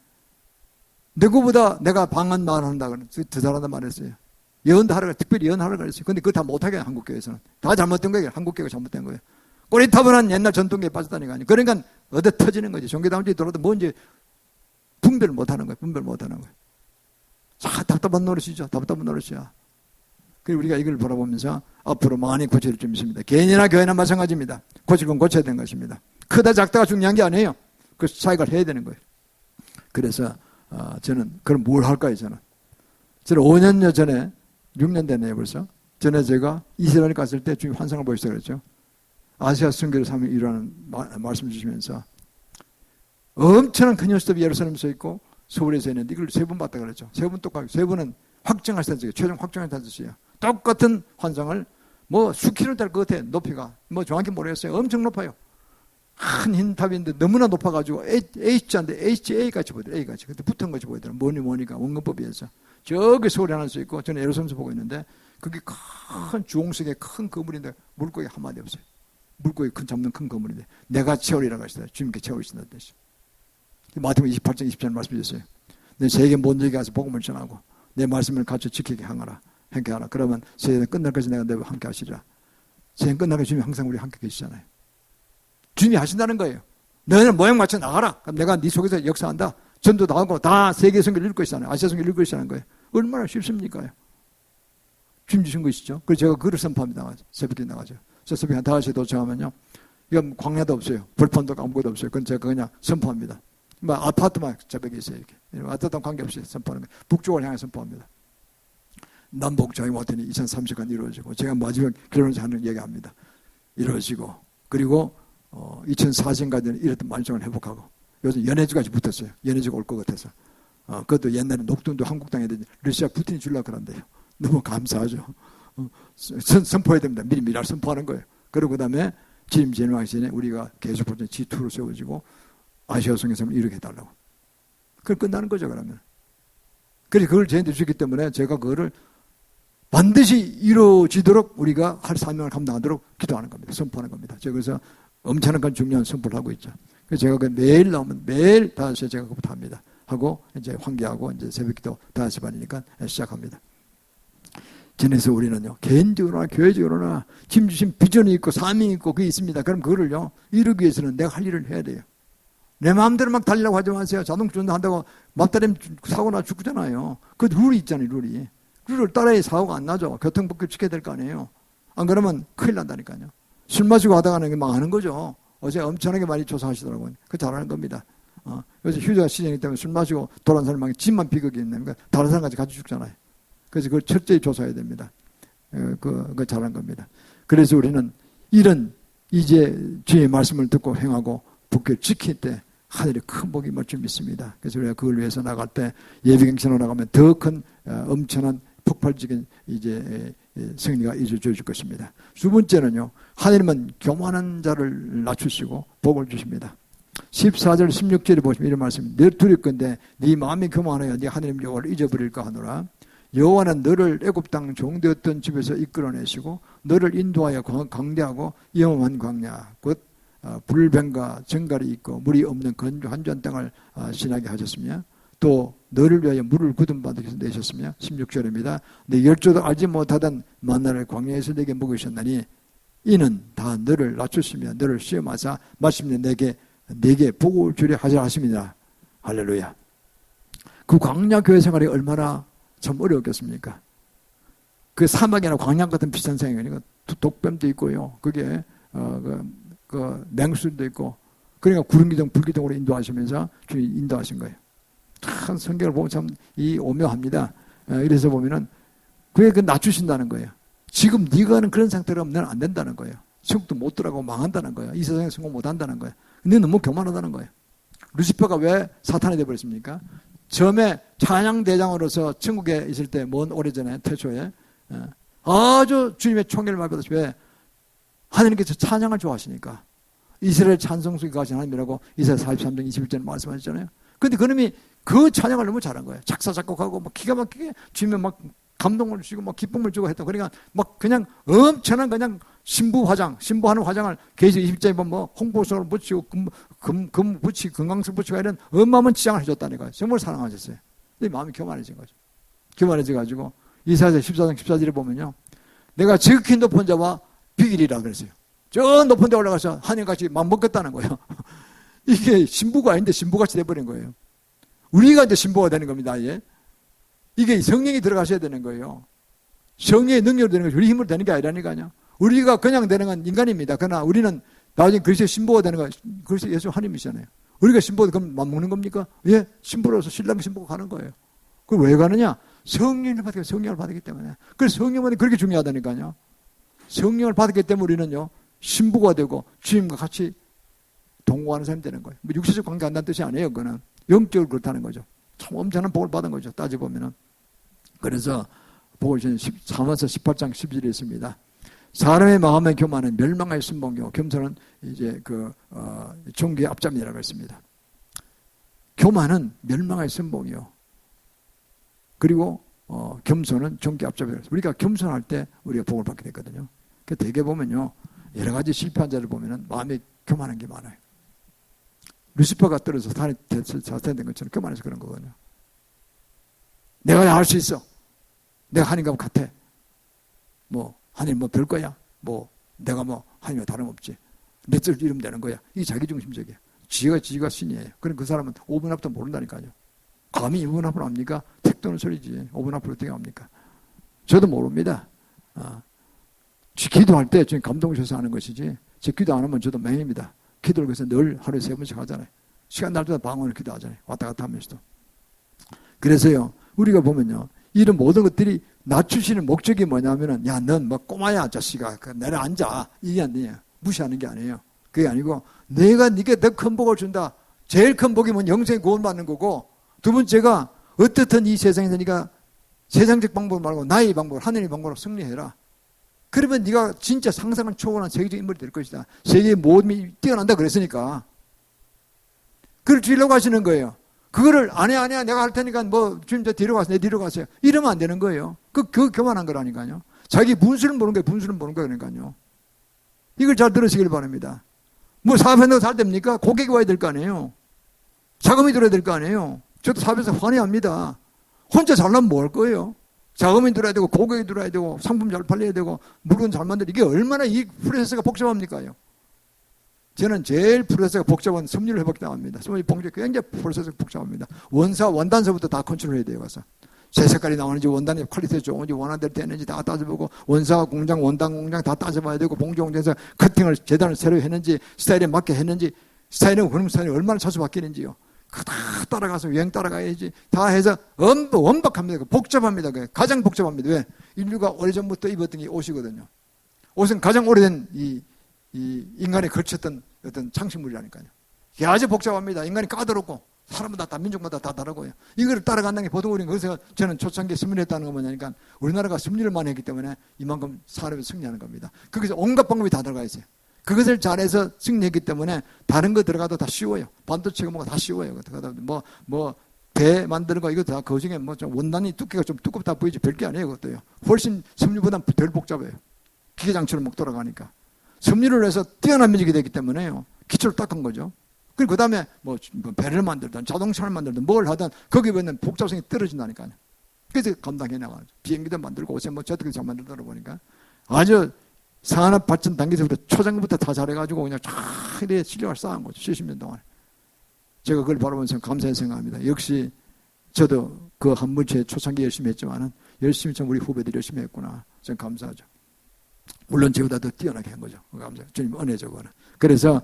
누구보다 내가 방언 말한다 더 잘한다 말했어요. 예언도 하라고 특별히 예언하라고 그랬어요. 근데 그거 다 못하게 한국교회에서는 다 잘못된 거예요. 한국교회가 잘못된 거예요. 꼬리타분한 옛날 전통교회에 빠졌다니까요. 그러니까 얻어 터지는 거지. 종교다운지 돌아도 뭔지 분별을 못하는 거예요. 분별 못하는 거예요. 자, 답답한 노릇이죠. 답답한 노릇이야. 그리고 우리가 이걸 바라보면서 앞으로 많이 고칠 점 있습니다. 개인이나 교회나 마찬가지입니다. 고칠 건 고쳐야 되는 것입니다. 크다 작다가 중요한 게 아니에요. 그 사역을 해야 되는 거예요. 그래서 저는 그럼 뭘 할까요? 저는 5년여 전에 6년 됐네요 벌써. 전에 제가 이스라엘 갔을 때 주님 환상을 보시다 그랬죠. 아시아 순교를 3일 일하는 말씀 주시면서 엄청난 큰 연수답이 예루살렘에 서 있고 서울에서 있는데 이걸 3번 봤다 그랬죠. 3번 똑같고 3번은 확정하시다는 뜻이에요. 최종 확정하시다는 뜻이에요. 똑같은 환상을 뭐 수킬을 될 것 같아. 높이가 뭐 정확히 모르겠어요. 엄청 높아요. 큰 흰 탑인데 너무나 높아가지고 H자인데 HA같이 보이더라고요. A같이. 근데 붙은 것이 보이더라고요. 뭐니까 원근법이어서. 저기 서울에 하나 서 있고 저는 예루살렘에서 보고 있는데 그게 큰 주홍색의 큰 건물인데 물고기 한마디 없어요. 물고기 잡는 큰 건물인데 내가 채우리라고 하시더라. 주님께 채우신다는 뜻이죠. 마태복음 28장 20절 말씀이셨어요. 내 세계 모든 데에 가서 복음을 전하고 내 말씀을 가르쳐 지키게 하라. 함께 하라. 그러면 세계 끝날까지 내가 너와 함께 하시리라. 세계 끝날까지 주님이 항상 우리 함께 계시잖아요. 주님이 하신다는 거예요. 너희는 모양 맞춰 나가라. 그럼 내가 네 속에서 역사한다. 전도 나오고 다 세계 성경을 읽고 있잖아요. 아시아 성경을 읽고 있다는 거예요. 얼마나 쉽습니까? 주님 주신 것이죠. 그래서 제가 그를 선포합니다. 새벽에 나가죠. 저 새벽에 한 5시에 도착하면요. 이건 광야도 없어요. 벌판도 아무것도 없어요. 그건 제가 그냥 선포합니다. 뭐 아파트만 저벽에 있어요. 이렇게. 아파트랑 관계없이 선포하는 거예요. 북쪽을 향해 선포합니다. 남북 자유화되니 2030년 이루어지고 제가 마지막 결혼을 하는 얘기합니다. 이루어지고 그리고 2040년까지는 이랬던 만성을 회복하고 요즘 연해주까지 붙었어요. 연해주가 올 것 같아서 그것도 옛날에 녹동도 한국당에 러시아 푸틴이 주려고 그런대요. 너무 감사하죠. 선포해야 됩니다. 미리 선포하는 거예요. 그리고 그 다음에 취임 전망시에 우리가 계속 G2로 세워지고 아시아 성에서는 이렇게 해달라고. 그걸 끝나는 거죠, 그러면. 그래서 그걸 저희한테 주기 때문에 제가 그거를 반드시 이루어지도록 우리가 할 사명을 감당하도록 기도하는 겁니다. 선포하는 겁니다. 제가 그래서 엄청난 중요한 선포를 하고 있죠. 그래서 제가 매일 나오면 매일 5시에 제가 그것부터 합니다. 하고 이제 환기하고 이제 새벽기도 5시 반이니까 시작합니다. 전에서 우리는요, 개인적으로나 교회적으로나 짐 주신 비전이 있고 사명이 있고 그게 있습니다. 그럼 그거를요, 이루기 위해서는 내가 할 일을 해야 돼요. 내 마음대로 막 달리려고 하지 마세요. 자동차 운전한다고 막다리면 사고나 죽잖아요. 그 룰이 있잖아요, 룰이. 룰을 따라야 사고가 안 나죠. 교통법규 지켜야 될 거 아니에요. 안 그러면 큰일 난다니까요. 술 마시고 하다가는 망하는 거죠. 어제 엄청나게 많이 조사하시더라고요. 그거 잘하는 겁니다. 그래서 휴자 시즌이기 때문에 술 마시고 돌아온 사람이 집만 비극이 있는 거니까 다른 사람까지 같이 죽잖아요. 그래서 그걸 철저히 조사해야 됩니다. 그거 잘한 겁니다. 그래서 우리는 이런 이제 주의 말씀을 듣고 행하고 법규를 지킬 때 하늘에 큰 복이 임할 줄 믿습니다. 그래서 우리가 그걸 위해서 나갈 때 예비경찰로 나가면 더 큰 엄청난 폭발적인 이제 승리가 이루어질 것입니다. 두 번째는요, 하나님은 교만한 자를 낮추시고 복을 주십니다. 14절 16절에 보시면 이런 말씀이 늘 두렵건대 네 마음이 교만하여 네 하나님 여호와를 잊어버릴까 하노라. 여호와는 너를 애굽 땅 종되었던 집에서 이끌어내시고 너를 인도하여 광대하고 영험한 광야 곧 불뱀과 정갈이 있고 물이 없는 건조한 땅을 지나게 하셨으며 또 너를 위하여 물을 굳은 바닥에서 내셨으며 16절입니다. 내 열조도 알지 못하던 만나를 광야에서 내게 먹으셨나니 이는 다 너를 낮추시며 너를 시험하사 마침내 내게 복을 주려 하자 하십니다. 할렐루야. 그 광야 교회 생활이 얼마나 참 어려웠겠습니까? 그 사막이나 광야 같은 비싼 생활이니까 독뱀도 있고요. 그게 그 맹수도 있고 그러니까 구름기둥 불기둥으로 인도하시면서 주님 인도하신 거예요. 참 성경을 보면 참 이 오묘합니다. 이래서 보면은 그게 낮추신다는 거예요. 지금 네가 하는 그런 상태라면 너는 안 된다는 거예요. 천국도 못 들어가고 망한다는 거예요. 이 세상에 성공 못 한다는 거예요. 근데 너무 교만하다는 거예요. 루시퍼가 왜 사탄이 되어버렸습니까? 처음에 찬양대장으로서 천국에 있을 때 먼 오래전에 태초에 아주 주님의 총애를 많이 받았어요. 왜? 하나님께서 찬양을 좋아하시니까. 이스라엘 찬송수에 가신 하나님이라고 이사야 43장 21절에 말씀하셨잖아요. 근데 그놈이 그 찬양을 너무 잘한 거예요. 작사 작곡하고 막 기가 막히게 주님의 막 감동을 주고 막 기쁨을 주고 했던. 그러니까 막 그냥 엄청난 그냥 신부하는 화장을 계시 20장에 보면 뭐 홍보석을 붙이고 금 붙이고 금강석 붙이고 이런 어마어마한 치장을 해줬다니까요. 정말 사랑하셨어요. 근데 마음이 교만해진 거죠. 교만해져가지고 이사야 14장 14절에 보면요, 내가 지극히 높은 자와 비길이라 그랬어요. 저 높은 데 올라가서 하늘같이 막 먹겠다는 거예요. 이게 신부가 아닌데 신부같이 돼버린 거예요. 우리가 이제 신부가 되는 겁니다. 이게 성령이 들어가셔야 되는 거예요. 성령의 능력으로 되는 거죠. 우리 힘으로 되는 게 아니라니까요. 우리가 그냥 되는 건 인간입니다. 그러나 우리는 나중에 그리스도의 신부가 되는 거, 그리스도 예수 하나님이잖아요. 우리가 신부가 그럼 맞먹는 겁니까? 예, 신부로서 신랑 신부가 가는 거예요. 그걸 왜 가느냐? 성령을 받기 때문에. 그래서 성령만이 그렇게 중요하다니까요. 성령을 받았기 때문에 우리는요, 신부가 되고 주님과 같이 동거하는 사람이 되는 거예요. 뭐 육체적 관계 한다는 뜻이 아니에요. 그거는 영적으로 그렇다는 거죠. 참 엄청난 복을 받은 거죠. 따져보면은. 그래서 복을 주신 사마서 18장 11절에 있습니다. 사람의 마음의 교만은 멸망의 순봉이요 겸손은 이제 종교의 앞잡이라고 했습니다. 교만은 멸망의 순봉이요. 그리고 겸손은 종교의 앞잡이라고 했습니다. 우리가 겸손할 때 우리가 복을 받게 됐거든요. 그 대개 보면요, 여러 가지 실패한 자를 보면은 마음에 교만한 게 많아요. 루시퍼가 떨어져서 사탄된 것처럼 교만해서 그런 거거든요. 내가 다 할 수 있어. 내가 하나님과 같아. 뭐 하나님 뭐 별거야. 뭐 내가 뭐 하나님과 다름없지. 내 뜻을 이루면 되는 거야. 이게 자기중심적이야. 지가 신이에요. 그럼 그 사람은 5분 앞도 모른다니까요. 감히 5분 앞으로 합니까? 택도는 소리지. 5분 앞으로 어떻게 합니까? 저도 모릅니다. 기도할 때 주님 감동 주셔서 하는 것이지, 제 기도 안 하면 저도 맹입니다. 기도를 그래서 늘 하루에 3번씩 하잖아요. 시간 날 때마다 방언을 기도하잖아요. 왔다 갔다 하면서도. 그래서요, 우리가 보면요, 이런 모든 것들이 낮추시는 목적이 뭐냐면은, 야, 넌 뭐 꼬마야, 자식아. 내려앉아. 이게 아니에요. 무시하는 게 아니에요. 그게 아니고, 네가 더 큰 복을 준다. 제일 큰 복이 뭔 영생의 구원받는 거고, 두 번째가 어떻든 이 세상에서 네가 세상적 방법 말고 나의 방법, 하늘의 방법으로 승리해라. 그러면 네가 진짜 상상을 초월한 세계적 인물이 될 것이다. 세계의 모험이 뛰어난다 그랬으니까. 그걸 주려고 하시는 거예요. 그거를 아니야 내가 할 테니까 뭐 주님 저 뒤로 가세요. 내 뒤로 가세요. 이러면 안 되는 거예요. 그 교만한 거라니까요. 자기 분수는 보는 거예요. 분수는 보는 거예요. 그러니까요. 이걸 잘 들으시길 바랍니다. 뭐 사업한다고 잘 됩니까? 고객이 와야 될 거 아니에요. 자금이 들어야 될 거 아니에요. 저도 사업에서 환희합니다. 혼자 잘나면 뭐 할 거예요? 자금이 들어야 되고 고객이 들어야 되고 상품 잘 팔려야 되고 물건 잘 만들어 이게 얼마나 이 프로세스가 복잡합니까요? 저는 제일 프로세스가 복잡한 섭리를 회복당합니다. 섭리 봉제 굉장히 프로세스가 복잡합니다. 원단서부터 다 컨트롤해야 돼요. 가서 새 색깔이 나오는지 원단의 퀄리티 좋은지 원하는 대로 되는지 다 따져보고 원사 공장 원단 공장 다 따져봐야 되고 봉제 공장에서 커팅을 재단을 새로 했는지 스타일에 맞게 했는지 스타일은 그런 스타일이 얼마나 자주 바뀌는지요. 다 따라가서 유행 따라가야지. 다 해서 완벽합니다. 복잡합니다. 가장 복잡합니다. 왜? 인류가 오래전부터 입었던 게 옷이거든요. 옷은 가장 오래된 이 인간이 걸쳤던 어떤 장식물이라니까요. 이게 아주 복잡합니다. 인간이 까다롭고 사람마다 다 민족마다 다 다르고요. 이거를 따라간다는 게 보통 우리는 그래서 저는 초창기에 승리했다는 건 뭐냐니까 우리나라가 승리를 많이 했기 때문에 이만큼 사람이 승리하는 겁니다. 거기서 온갖 방법이 다 들어가 있어요. 그것을 잘해서 승리했기 때문에 다른 거 들어가도 다 쉬워요. 반도체가 뭐가 다 쉬워요. 배 만드는 거 이거 다 그 중에 뭐 좀 원단이 두께가 좀 두껍다 보이지 별게 아니에요. 그것도요. 훨씬 섬유보다 덜 복잡해요. 기계장치로 막 돌아가니까. 섬유를 해서 뛰어난 민족이 되기 때문에요. 기초를 닦은 거죠. 그리고 그 다음에 뭐 배를 만들든 자동차를 만들든 뭘 하든 거기에 있는 복잡성이 떨어진다니까요. 그래서 감당해 나가죠. 비행기도 만들고 옷에 뭐 저렇게 잘 만들다 보니까 아주 산업 발전 단계에서부터 초장부터 다 잘해가지고 그냥 쫙 이렇게 실력을 쌓은 거죠. 70년 동안. 제가 그걸 바라보면서 감사히 생각합니다. 역시 저도 그 한물체 초창기 열심히 했지만은 열심히 참 우리 후배들이 열심히 했구나. 저는 감사하죠. 물론 저보다 더 뛰어나게 한 거죠. 감사해요. 주님 은혜죠, 그거는. 그래서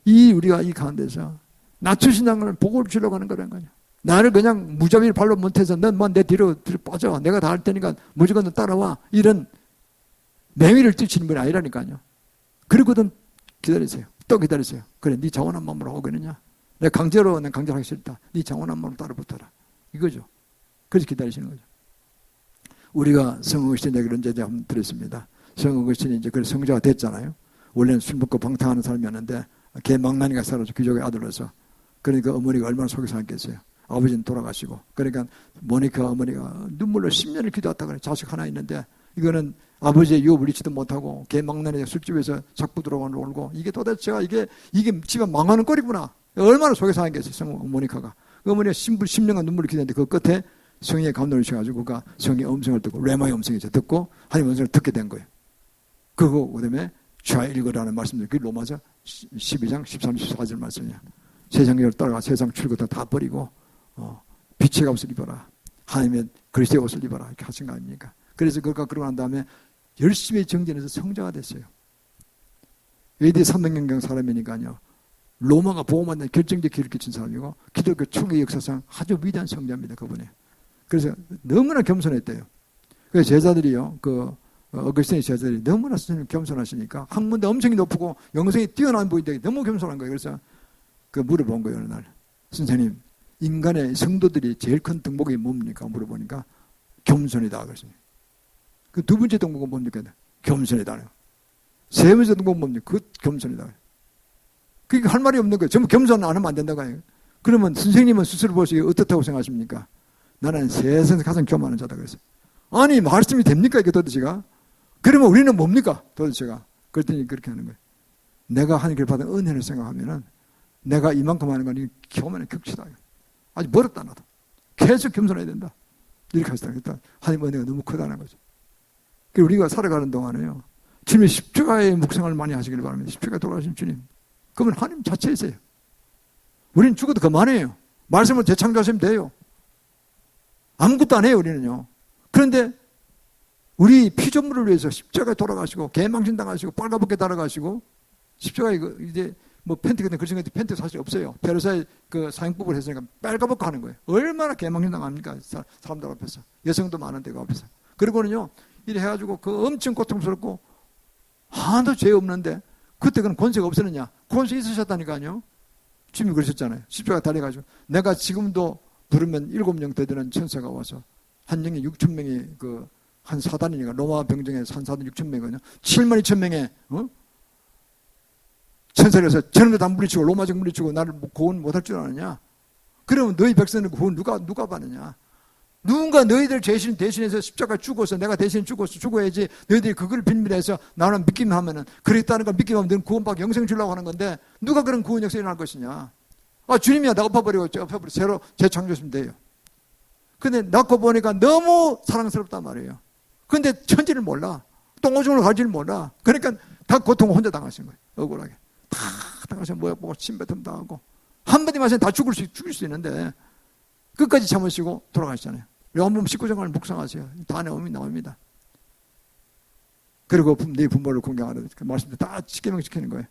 우리가 이 가운데서 낮추신다는 걸 복을 주려고 하는 거라는 거죠. 나를 그냥 무자비를 발로 못해서 넌 뭐 내 뒤로 빠져. 내가 다 할 테니까 무조건 따라와. 이런 매위를 뛰치는 분이 아니라니까요. 그러고든 기다리세요. 또 기다리세요. 그래, 네 자원한 마음으로 오겠느냐? 난 강제로 하기 싫다. 네 자원한 마음으로 따라 붙어라. 이거죠. 그래서 기다리시는 거죠. 우리가 성어거신 얘기를 언제 한번 들었습니다. 성어거신이 이제 그 성자가 됐잖아요. 원래는 술 먹고 방탕하는 사람이었는데 개망나니가 살아서 귀족의 아들로서 그러니까 어머니가 얼마나 속이 상했겠어요. 아버지는 돌아가시고 그러니까 모니카 어머니가 눈물로 10년을 기도했다 그래. 자식 하나 있는데 이거는 아버지의 유업을 잃지도 못하고 개망나니 술집에서 자꾸 들어가고 놀고 이게 도대체 이게 집안 망하는 꼴이구나. 얼마나 속이 상했겠어요. 모니카가. 어머니가 10년간 눈물을 기도했는데 그 끝에 성령의 감동을 주셔가지고 그가 성의 음성을 듣고 레마의 음성이 듣고 하나님의 음성을 듣게 된 거예요. 그거 그다음에 자 읽으라는 말씀들 그게 로마서 12장 13, 14절 말씀이야. 세상을 따라가 세상 출구도 다 버리고 빛의 값을 입어라. 하나님의 그리스도의 옷을 입어라. 이렇게 하신 거 아닙니까? 그래서 그가 그러고 난 다음에 열심히 정진해서 성자가 됐어요. AD 300년경 사람이니까요. 로마가 보호받는 결정적 기를 끼친 사람이고 기독교 초기 역사상 아주 위대한 성자입니다. 그분이. 그래서 너무나 겸손했대요. 그래서 제자들이요. 어거스틴의 제자들이 너무나 스님 겸손하시니까 학문도 엄청 높고 영성이 뛰어난 분인데 너무 겸손한 거예요. 그래서 물어본 거예요. 어느 날. 선생님, 인간의 성도들이 제일 큰 덕목이 뭡니까? 물어보니까 겸손이다. 그랬어요. 그 두 번째 덕목은 뭡니까? 겸손이다. 세 번째 덕목은 뭡니까? 그 겸손이다. 그게 할 말이 없는 거예요. 전부 겸손 안 하면 안 된다고 해요. 그러면 선생님은 스스로 보시기에 어떻다고 생각하십니까? 나는 세상에서 가장 교만한 자다 그랬어요. 아니 말씀이 됩니까 이게 도대체가? 그러면 우리는 뭡니까 도대체가? 그랬더니 그렇게 하는 거예요. 내가 하나님께 받은 은혜를 생각하면은 내가 이만큼 하는 건 교만의 극치다. 아주 멀었다 나도. 계속 겸손해야 된다. 이렇게 하시다. 일단 하나님 은혜가 너무 크다는 거죠. 그리고 우리가 살아가는 동안에요. 주님의 십자가의 묵상을 많이 하시길 바랍니다. 십자가에 돌아가신 주님. 그러면 하나님 자체이세요. 우리는 죽어도 그만해요. 말씀을 재창조하시면 돼요. 아무것도 안 해요, 우리는요. 그런데 우리 피조물을 위해서 십자가에 돌아가시고 개망신 당하시고 빨가벗게 달아가시고 십자가에 이제 뭐 팬티 같은 그런 팬티 사실 없어요. 페르사의 그 사용법을 했으니까 빨가벗고 하는 거예요. 얼마나 개망신 당합니까? 사람들 앞에서. 여성도 많은데 그 앞에서. 그리고는요. 이래 해가지고 그 엄청 고통스럽고 하나도 죄 없는데 그때 그는 권세가 없었느냐? 권세 있으셨다니까요. 주님이 그러셨잖아요. 십자가 달려가지고 내가 지금도 부르면 7명 더 되는 천사가 와서 한 영에 6천 명이 한 사단이니까 로마 병정에 한 사단 6천 명이거든요. 7만 2천 명의 천사를 해서 저놈들 다 물리치고 로마적 물리치고 나를 구원 못할 줄 아느냐? 그러면 너희 백성들 구원 누가 받느냐? 누군가 너희들 대신해서 십자가 죽어서 내가 대신 죽어야지 너희들이 그걸 빌미해서 나는 믿기만 하면은 그랬다는 걸 믿기만 하면 너는 구원받고 영생 주려고 하는 건데 누가 그런 구원 역사에 일어날 것이냐? 주님이야 나 엎어버리고 새로 재창조했으면 돼요. 근데 낳고 보니까 너무 사랑스럽단 말이에요. 근데 천지를 몰라. 똥오줌을 갈지를 몰라. 그러니까 다 고통을 혼자 당하신 거예요. 억울하게. 다 당하셔 뭐 침뱉음 당하고 한마디 마시면 다 죽일 수 있는데 끝까지 참으시고 돌아가시잖아요. 요한복음 19장을 묵상하세요. 다 내용이 나옵니다. 그리고 네 부모를 공경하라. 그 말씀도 다 십계명 지키는 거예요.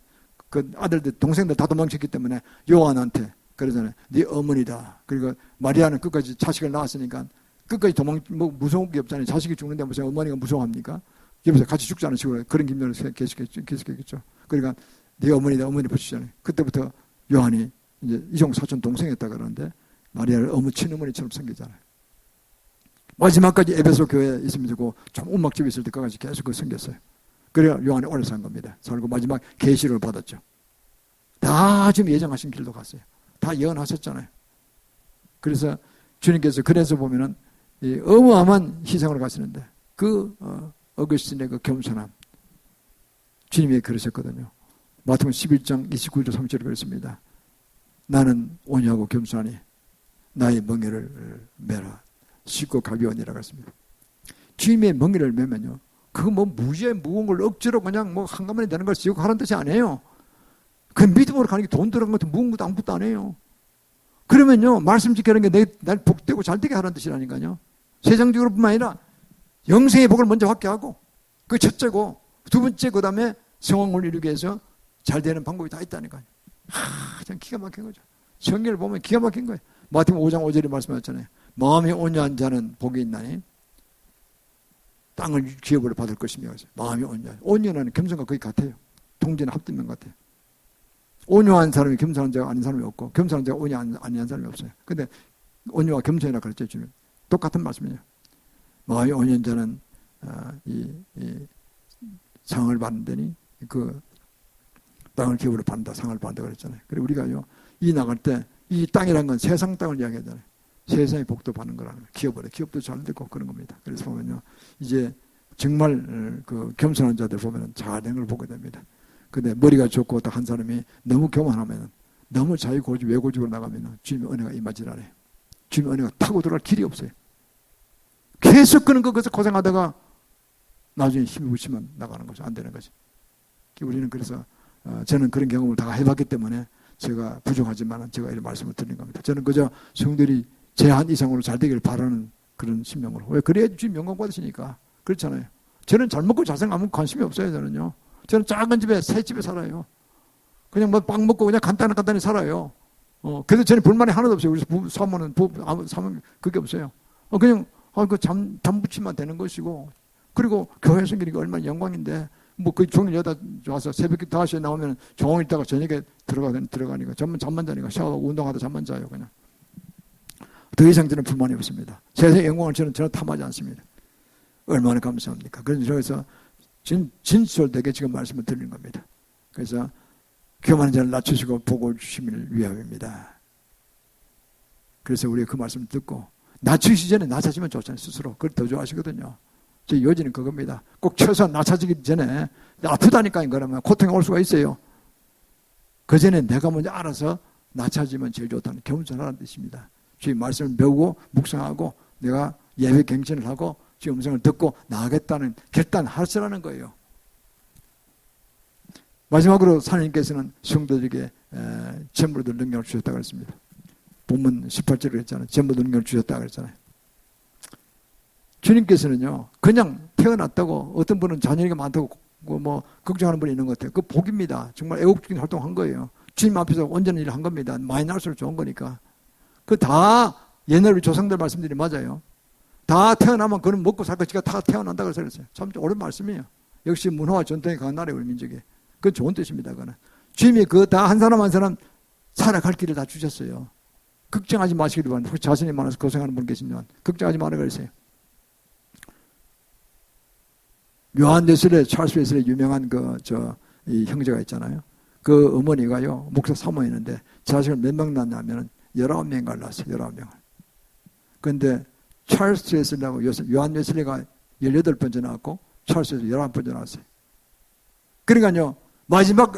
그 아들들, 동생들 다 도망쳤기 때문에 요한한테 그러잖아요. 네 어머니다. 그리고 마리아는 끝까지 자식을 낳았으니까 끝까지 무서운 게 없잖아요. 자식이 죽는데 무슨 어머니가 무서워합니까? 옆에서 같이 죽지 않은 식으로 그런 김정을 계속했겠죠. 그러니까 네 어머니다. 어머니 보시잖아요. 그때부터 요한이 이제 이종 사촌 동생이었다 그러는데 마리아를 어머 친어머니처럼 섬기잖아요. 마지막까지 에베소 교회에 있으면서 좀 음악집에 있을 때까지 계속 섬겼어요. 그래야 요한이 오래 산 겁니다. 살고 마지막 계시를 받았죠. 다 지금 예정하신 길로 갔어요. 다 예언하셨잖아요. 그래서 주님께서 그래서 보면은 이 어마어마한 희생으로 가시는데 어거스틴의 그 겸손함 주님이 그러셨거든요. 마태복음 11장 29절 30절에 그랬습니다. 나는 온유하고 겸손하니 나의 멍에를 메라 쉽고 가벼우니라 했습니다. 주님의 멍에를 메면요. 그거 무지에 무거운 걸 억지로 그냥 한꺼번에 되는 걸 지고 하라는 뜻이 아니에요. 그 믿음으로 가는 게 돈 들어간 것도 무거운 것도 아무것도 아니에요. 그러면요. 말씀 지키는 게 날 복되고 잘되게 하라는 뜻이라니까요. 세상적으로뿐만 아니라 영생의 복을 먼저 확게 하고 그게 첫째고 두 번째 그 다음에 성공을 이루기 위해서 잘 되는 방법이 다 있다니까요. 참 기가 막힌 거죠. 성경을 보면 기가 막힌 거예요. 마태복음 5장 5절에 말씀하셨잖아요. 마음이 온유한 자는 복이 있나니 땅을 기업으로 받을 것이며 마음이 온유한 겸손과 거의 같아요. 동전의 합뒷면 같아요. 온유한 사람이 겸손한 자가 아닌 사람이 없고 겸손한 자가 온유 아닌 사람이 없어요. 근데 온유와 겸손이라 그랬죠. 주님. 똑같은 말씀이에요. 마음이 온유한 자는 이 상을 받는다니 그 땅을 기업으로 받는다. 상을 받는다 그랬잖아요. 그리고 우리가요. 이 나갈 때 이 땅이라는 건 세상 땅을 이야기하잖아요. 세상의 복도 받는 거라는 거예요. 기업도 잘 되고 그런 겁니다. 그래서 보면요. 이제 정말 그 겸손한 자들 보면 잘된 걸 보게 됩니다. 근데 머리가 좋고 또 한 사람이 너무 교만하면 너무 자기고집 외고집으로 나가면 주님의 은혜가 임하지 않아요. 주님의 은혜가 타고 들어갈 길이 없어요. 계속 그런 것에서 고생하다가 나중에 힘이 붙이면 나가는 거죠. 안 되는 거죠. 우리는 그래서 저는 그런 경험을 다 해봤기 때문에 제가 부족하지만 제가 이런 말씀을 드리는 겁니다. 저는 그저 성들이 제한 이상으로 잘 되기를 바라는 그런 심령으로. 왜? 그래야지 주님 영광 받으시니까. 그렇잖아요. 저는 잘 먹고 잘 생각 아무 관심이 없어요. 저는 작은 집에 새 집에 살아요. 그냥 빵 먹고 그냥 간단히 살아요. 그래서 저는 불만이 하나도 없어요. 우리 사모는 사모는 그게 없어요. 그냥 그 잠붙이면 되는 것이고 그리고 교회 생기니까 얼마나 영광인데 그 종일 여다 와서 새벽에 5시에 나오면 종일 있다가 저녁에 들어가니까 잠만 자니까 샤워하고 운동하다 잠만 자요. 그냥 더 이상 저는 불만이 없습니다. 세상의 영광을 저는 전혀 탐하지 않습니다. 얼마나 감사합니까? 그래서 진솔되게 지금 말씀을 드리는 겁니다. 그래서 교만한 자를 낮추시고 복을 주심을 위함입니다. 그래서 우리가 그 말씀을 듣고 낮추시기 전에 낮아지면 좋잖아요. 스스로. 그걸 더 좋아하시거든요. 제 요지는 그겁니다. 꼭 최소한 낮아지기 전에 아프다니까 그러면 고통이 올 수가 있어요. 그 전에 내가 먼저 알아서 낮아지면 제일 좋다는 겸손하라는 뜻입니다. 주의 말씀을 배우고 묵상하고 내가 예배 갱신을 하고 주의 음성을 듣고 나아가겠다는 결단하시라는 거예요. 마지막으로 하나님께서는 성도들에게 전부들 능력을 주셨다고 했습니다. 본문 18절에 했잖아요. 전부 능력을 주셨다고 그랬잖아요. 주님께서는요, 그냥 태어났다고 어떤 분은 자녀가 많다고 걱정하는 분이 있는 것 같아요. 그 복입니다. 정말 애국적인 활동한 거예요. 주님 앞에서 온전한 일을 한 겁니다. 많이 날수록 좋은 거니까. 그 다 옛날 우리 조상들 말씀들이 맞아요. 다 태어나면 그는 먹고 살 것이가 다 태어난다고 그랬어요. 참 옳은 말씀이에요. 역시 문화와 전통이 강한 나라의 우리 민족이. 그건 좋은 뜻입니다. 그거는. 주님이 그 다 한 사람 한 사람 살아갈 길을 다 주셨어요. 걱정하지 마시기를 바랍니다. 혹시 자신이 많아서 고생하는 분 계시면 걱정하지 말아 그러세요. 요한 웨슬레, 찰스 웨슬레 유명한 이 형제가 있잖아요. 그 어머니가요, 목사 사모했는데 자식을 몇 명 낳냐면 19명을 낳았어요. 19명을. 그런데 찰스 웨슬레하고 요한 웨슬레가 18번째 나왔고 찰스 웨슬레 11번째 나왔어요. 그러니까요, 마지막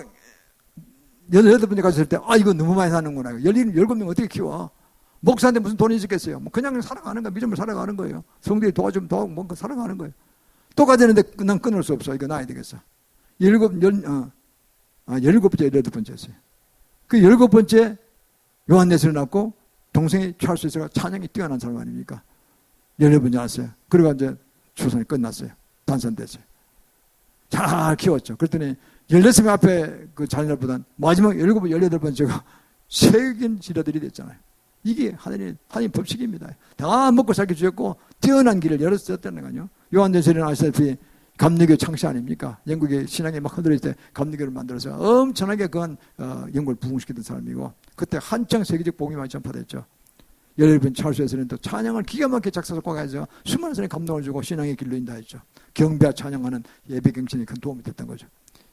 18번째 갔을 때, 이거 너무 많이 사는구나. 17명 어떻게 키워? 목사한테 무슨 돈이 있었겠어요? 뭐 그냥 살아가는 거예요. 믿음을 살아가는 거예요. 성들이 도와주면 도와주고 뭔가 살아가는 거예요. 또 가자는데 난 끊을 수 없어. 이거 놔야 되겠어. 17번째, 18번째였어요. 그 17번째 요한네스를 낳고 동생이 찰스 웨슬레가 찬양이 뛰어난 사람 아닙니까? 18번째 낳았어요. 그러고 이제 출산이 끝났어요. 단산됐어요. 잘 키웠죠. 그랬더니 16명 앞에 그 자녀들보단 마지막 17번, 18번째가 세균 지뢰들이 됐잖아요. 이게 하나님 법칙입니다. 다 먹고 살기 주셨고 뛰어난 길을 열었었다는 거죠. 요한네스는 아시다시피 감리교 창시 아닙니까? 영국의 신앙이 막 흔들릴 때 감리교를 만들어서 엄청나게 그건 영국을 부흥시키던 사람이고 그때 한창 세계적 복음이 많이 전파됐죠. 17번 찰스 웨슬레는 또 찬양을 기가 막히게 작사 작곡해서 수많은 사람이 감동을 주고 신앙의 길로 인도했죠. 경배와 찬양하는 예배 경신이 큰 도움이 됐던 거죠.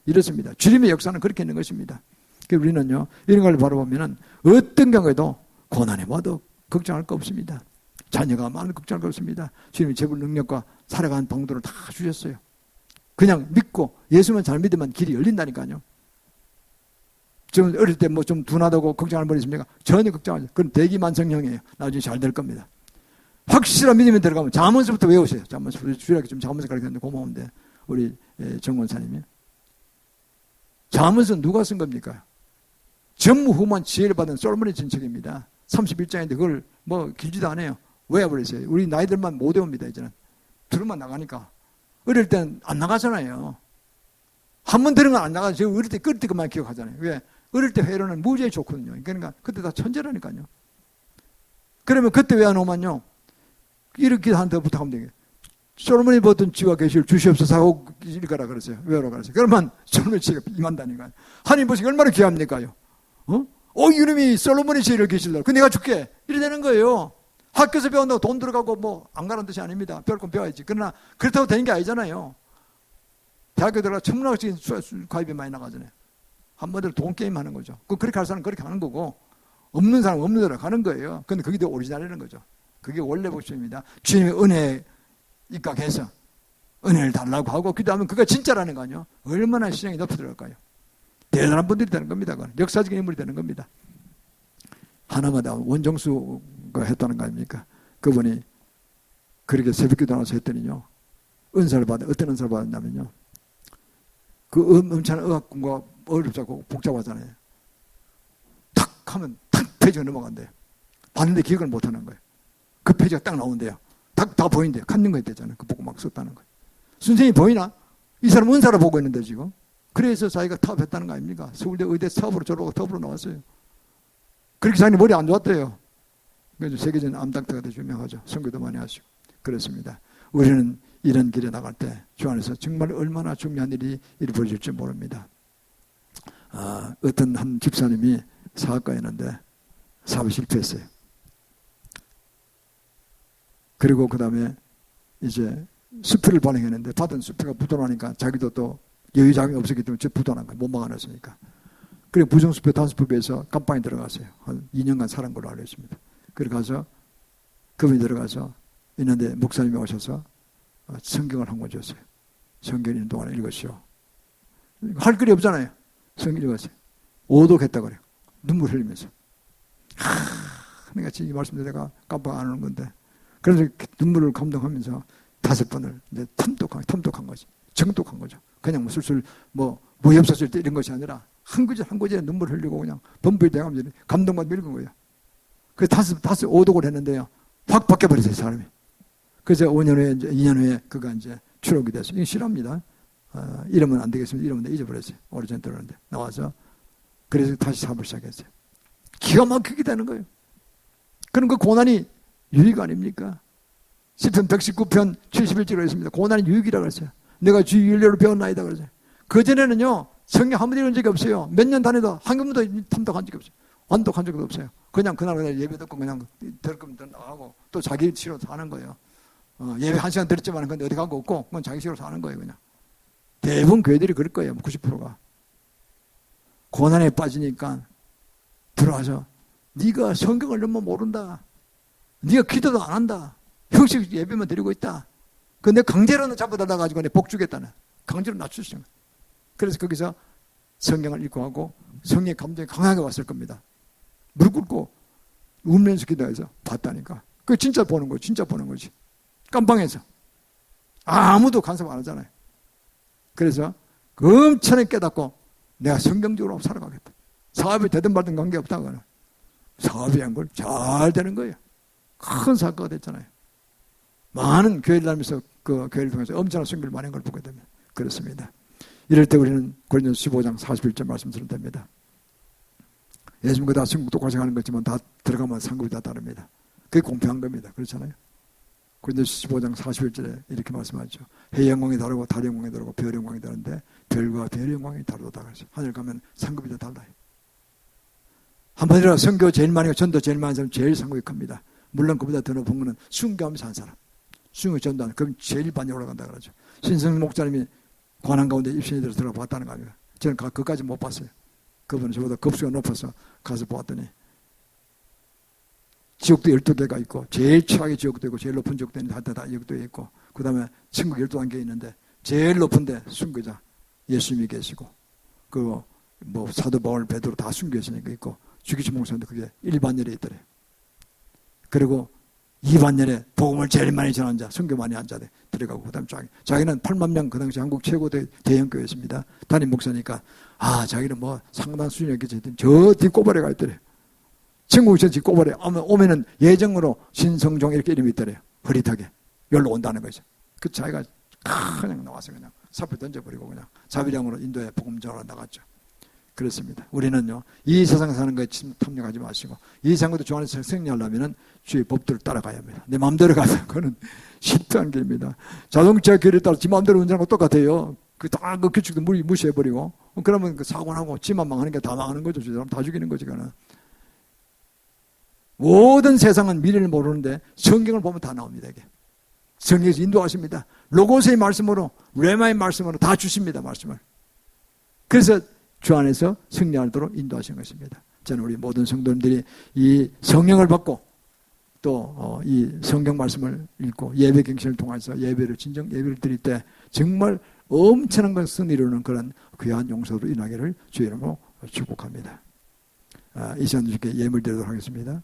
이렇습니다. 주님의 역사는 그렇게 있는 것입니다. 우리는요, 이런 걸 바라보면은 어떤 경우에도 고난이 와도 걱정할 거 없습니다. 자녀가 많은 걱정할 거 없습니다. 주님이 재물 능력과 살아가는 방도를 다 주셨어요. 그냥 믿고 예수만 잘 믿으면 길이 열린다니까요. 좀 어릴 때 뭐 좀 둔하다고 걱정할 분 있습니까? 전혀 걱정하지. 그건 대기만성형이에요. 나중에 잘 될 겁니다. 확실한 믿음이 들어가면 잠언서부터 외우세요. 잠언서 주일학교 좀 잠언서 가르쳤는데 고마운데 우리 정원사님이 잠언서 누가 쓴 겁니까? 전무후무한 지혜를 받은 솔로몬의 진책입니다. 31장인데 그걸 뭐 길지도 않아요. 외워버리세요. 우리 나이들만 못 외웁니다. 이제는 들으면 나가니까. 어릴 때는 안 나가잖아요. 한 번 들은 건 안 나가죠. 제가 어릴 때 끌 때 그만 기억하잖아요. 왜? 어릴 때 회로는 무지하게 좋거든요. 그러니까 그때 다 천재라니까요. 그러면 그때 왜 안 오면요? 이렇게 한 더 부탁하면 되겠 솔로몬이 보던 지와 계시를 주시옵소서 하고 읽어라 그러세요. 외우라 그러세요. 그러면 솔로몬의 지혜가 임한다니까요. 하나님 보시기 얼마나 귀합니까요? 이놈이 솔로몬의 지혜를 계실라. 그 내가 줄게. 이래 되는 거예요. 학교에서 배운다고 돈 들어가고 뭐 안 가는 뜻이 아닙니다. 배울 건 배워야지. 그러나 그렇다고 되는 게 아니잖아요. 대학교 들어가 천문학적인 가입이 많이 나가잖아요. 한마디로 돈 게임 하는 거죠. 그렇게 할 사람은 그렇게 하는 거고 없는 사람은 없는 대로 가는 거예요. 근데 그게 더 오리지널이라는 거죠. 그게 원래 복음입니다. 주님의 은혜에 입각해서 은혜를 달라고 하고 기도하면 그게 진짜라는 거 아니에요. 얼마나 신앙이 높이 들어갈까요? 대단한 분들이 되는 겁니다. 그건. 역사적인 인물이 되는 겁니다. 하나마다 원정수가 했다는 거 아닙니까? 그분이 그렇게 새벽기도 나와서 했더니요. 어떤 은사를 받았냐면요. 그 엄청난 의학공부가 어렵고 복잡하잖아요. 탁 하면 탁 페이지가 넘어간대요. 봤는데 기억을 못 하는 거예요. 그 페이지가 딱 나온대요. 다 보인대요. 갖는 거 있대잖아요. 그 보고 막 썼다는 거예요. 선생님이 보이나? 이 사람 은사를 보고 있는데 지금. 그래서 자기가 타업했다는 거 아닙니까? 서울대 의대 사업으로 졸업하고 톱으로 나왔어요. 그렇게 자기 머리 안 좋았대요. 그래서 세계적인 암닥터가 되게 유명하죠. 선교도 많이 하시고. 그렇습니다. 우리는 이런 길에 나갈 때 주 안에서 정말 얼마나 중요한 일이 벌어질지 모릅니다. 어떤 한 집사님이 사업가였는데 사업이 실패했어요. 그리고 그 다음에 이제 수표를 발행했는데 받은 수표가 부도나니까 자기도 또 여유자금이 없었기 때문에 부도난 거예요. 못 막아냈으니까. 그리고 부정수표 5표에서 감방에 들어갔어요. 한 2년간 살은 걸로 알고 있습니다. 그리고 가서 그분이 들어가서 있는데 목사님이 오셔서 성경을 한 권 줬어요. 성경 있는 동안에 읽으시오. 할 글이 없잖아요. 성경 읽었어요. 오독했다 그래요. 눈물 흘리면서. 내가 지금 이 말씀도 내가 깜빡 안 하는 건데. 그래서 눈물을 감동하면서 5번을 이제 탐독한 거지. 정독한 거죠. 그냥 뭐 술술 뭐이 없었을 때 이런 것이 아니라 한 구절에 눈물 흘리고 그냥 범부에 대하면서 감동만 읽은 거예요. 그래서 5 오독을 했는데요. 확 바뀌어버렸어요, 사람이. 그래서 5년 후에, 2년 후에 그가 이제 추록이 됐어요. 이거 싫어합니다. 이러면 안 되겠습니다. 이러면 잊어버렸어요. 오래전에 들었는데. 나와서. 그래서 다시 사업을 시작했어요. 기가 막히게 되는 거예요. 그럼 그 고난이 유익 아닙니까? 시편 119편 71절에 있습니다. 고난이 유익이라고 했어요. 내가 주 윤례로 배웠나이다 그러죠. 그전에는요, 성경 한 번 읽은 적이 없어요. 몇 년 다니도 한 번도 탐독한 적이 없어요. 완독한 적도 없어요. 그냥 그날 예배 듣고 그냥 될 거면 나가고 또 자기 치료 사는 거예요. 예배 1시간 들었지만 근데 어디 가고 없고 그건 자기 치료 사는 거예요. 그냥 대부분 교회들이 그럴 거예요. 90%가 고난에 빠지니까 들어와서 네가 성경을 너무 모른다. 네가 기도도 안 한다. 형식 예배만 드리고 있다. 근데 강제로는 잡아달라 가지고 내 복 주겠다는 강제로 낮추시는 거예요. 그래서 거기서 성경을 읽고 하고 성령의 감정이 강하게 왔을 겁니다. 무릎 꿇고 울면서 기도해서 봤다니까. 그게 진짜 보는 거지. 진짜 보는 거지. 깜방에서 아무도 간섭 안 하잖아요. 그래서 엄청나게 깨닫고 내가 성경적으로 살아가겠다. 사업이 되든 말든 관계없다고는 사업이 한 걸 잘 되는 거예요. 큰 사건가 됐잖아요. 많은 교회를 다니면서 그 교회를 통해서 엄청난 성교를 많이 한 걸 보게 되면 그렇습니다. 이럴 때 우리는 고린도서 15장 41절 말씀 들으면 됩니다. 예수님과 다 천국 똑같이 가는 거지만 다 들어가면 상급이 다 다릅니다. 그게 공평한 겁니다. 그렇잖아요. 고린도서 15장 41절에 이렇게 말씀하죠. 해의 영광이 다르고 달의 영광이 다르고 별의 영광이 다른데 별과 별의 영광이 다르다. 하늘 가면 상급이 다 달라요. 한마디로 선교 제일 많이 하고 전도 제일 많은 사람 제일 상급이 큽니다. 물론 그보다 더 높은 거는 순교하면서 한 사람. 순교 전도하는 그럼 제일 많이 올라간다 그러죠. 신성 목사님이 관한 가운데 입신이 들어서 들어가 봤다는 거 아니에요. 저는 그까지 못 봤어요. 그분은 저보다 급수가 높아서 가서 보았더니 지옥도 12개가 있고 제일 최악의 지옥도 있고 제일 높은 지옥도 있는데 다 지옥도 있고 그 다음에 천국 12단계 있는데 제일 높은데 순교자 예수님이 계시고 그 뭐 사도 바울 베드로 다 순교했으니까 있고 주기식 목사님도 그게 일반열에 있더래요. 그리고 2반열에 복음을 제일 많이 전한 자, 순교 많이 한 자들 들어가고 그다음 자기는 8만 명 그 당시 한국 최고 대형 교회였습니다. 담임 목사니까 자기는 뭐 상당 수준이었겠지. 저 뒷꼬발에 가 있더래요. 친구 저 뒷꼬발에 오면은 예정으로 신성종 이렇게 이름이 있더래요. 흐릿하게 여기로 온다는 거죠. 그 자기가 그냥 나와서 그냥 사표 던져버리고 그냥 자비량으로 인도에 복음 전하러 나갔죠. 그렇습니다. 우리는요, 이 세상 사는 거에 탐닉하지 마시고, 이 세상 것도 주 안에서 승리하려면 주의 법들을 따라가야 합니다. 내 마음대로 가면 그거는 쉽지 않은 길입니다. 자동차 길에 따라 지 마음대로 운전하고 똑같아요. 그 규칙도 무시해버리고, 그러면 그 사고 나고 지만 망하는 게 다 망하는 거죠. 저 사람 다 죽이는 거지, 그거는. 모든 세상은 미래를 모르는데 성경을 보면 다 나옵니다, 이게. 성경에서 인도하십니다. 로고스의 말씀으로, 레마의 말씀으로 다 주십니다, 말씀을. 그래서 주 안에서 승리하도록 인도하신 것입니다. 저는 우리 모든 성도님들이 이 성령을 받고 또 이 성경 말씀을 읽고 예배 경신을 통해서 진정 예배를 드릴 때 정말 엄청난 것을 이루는 그런 귀한 용서로 인하기를 주의 이름으로 축복합니다. 이 시간 주께 예물 드리도록 하겠습니다.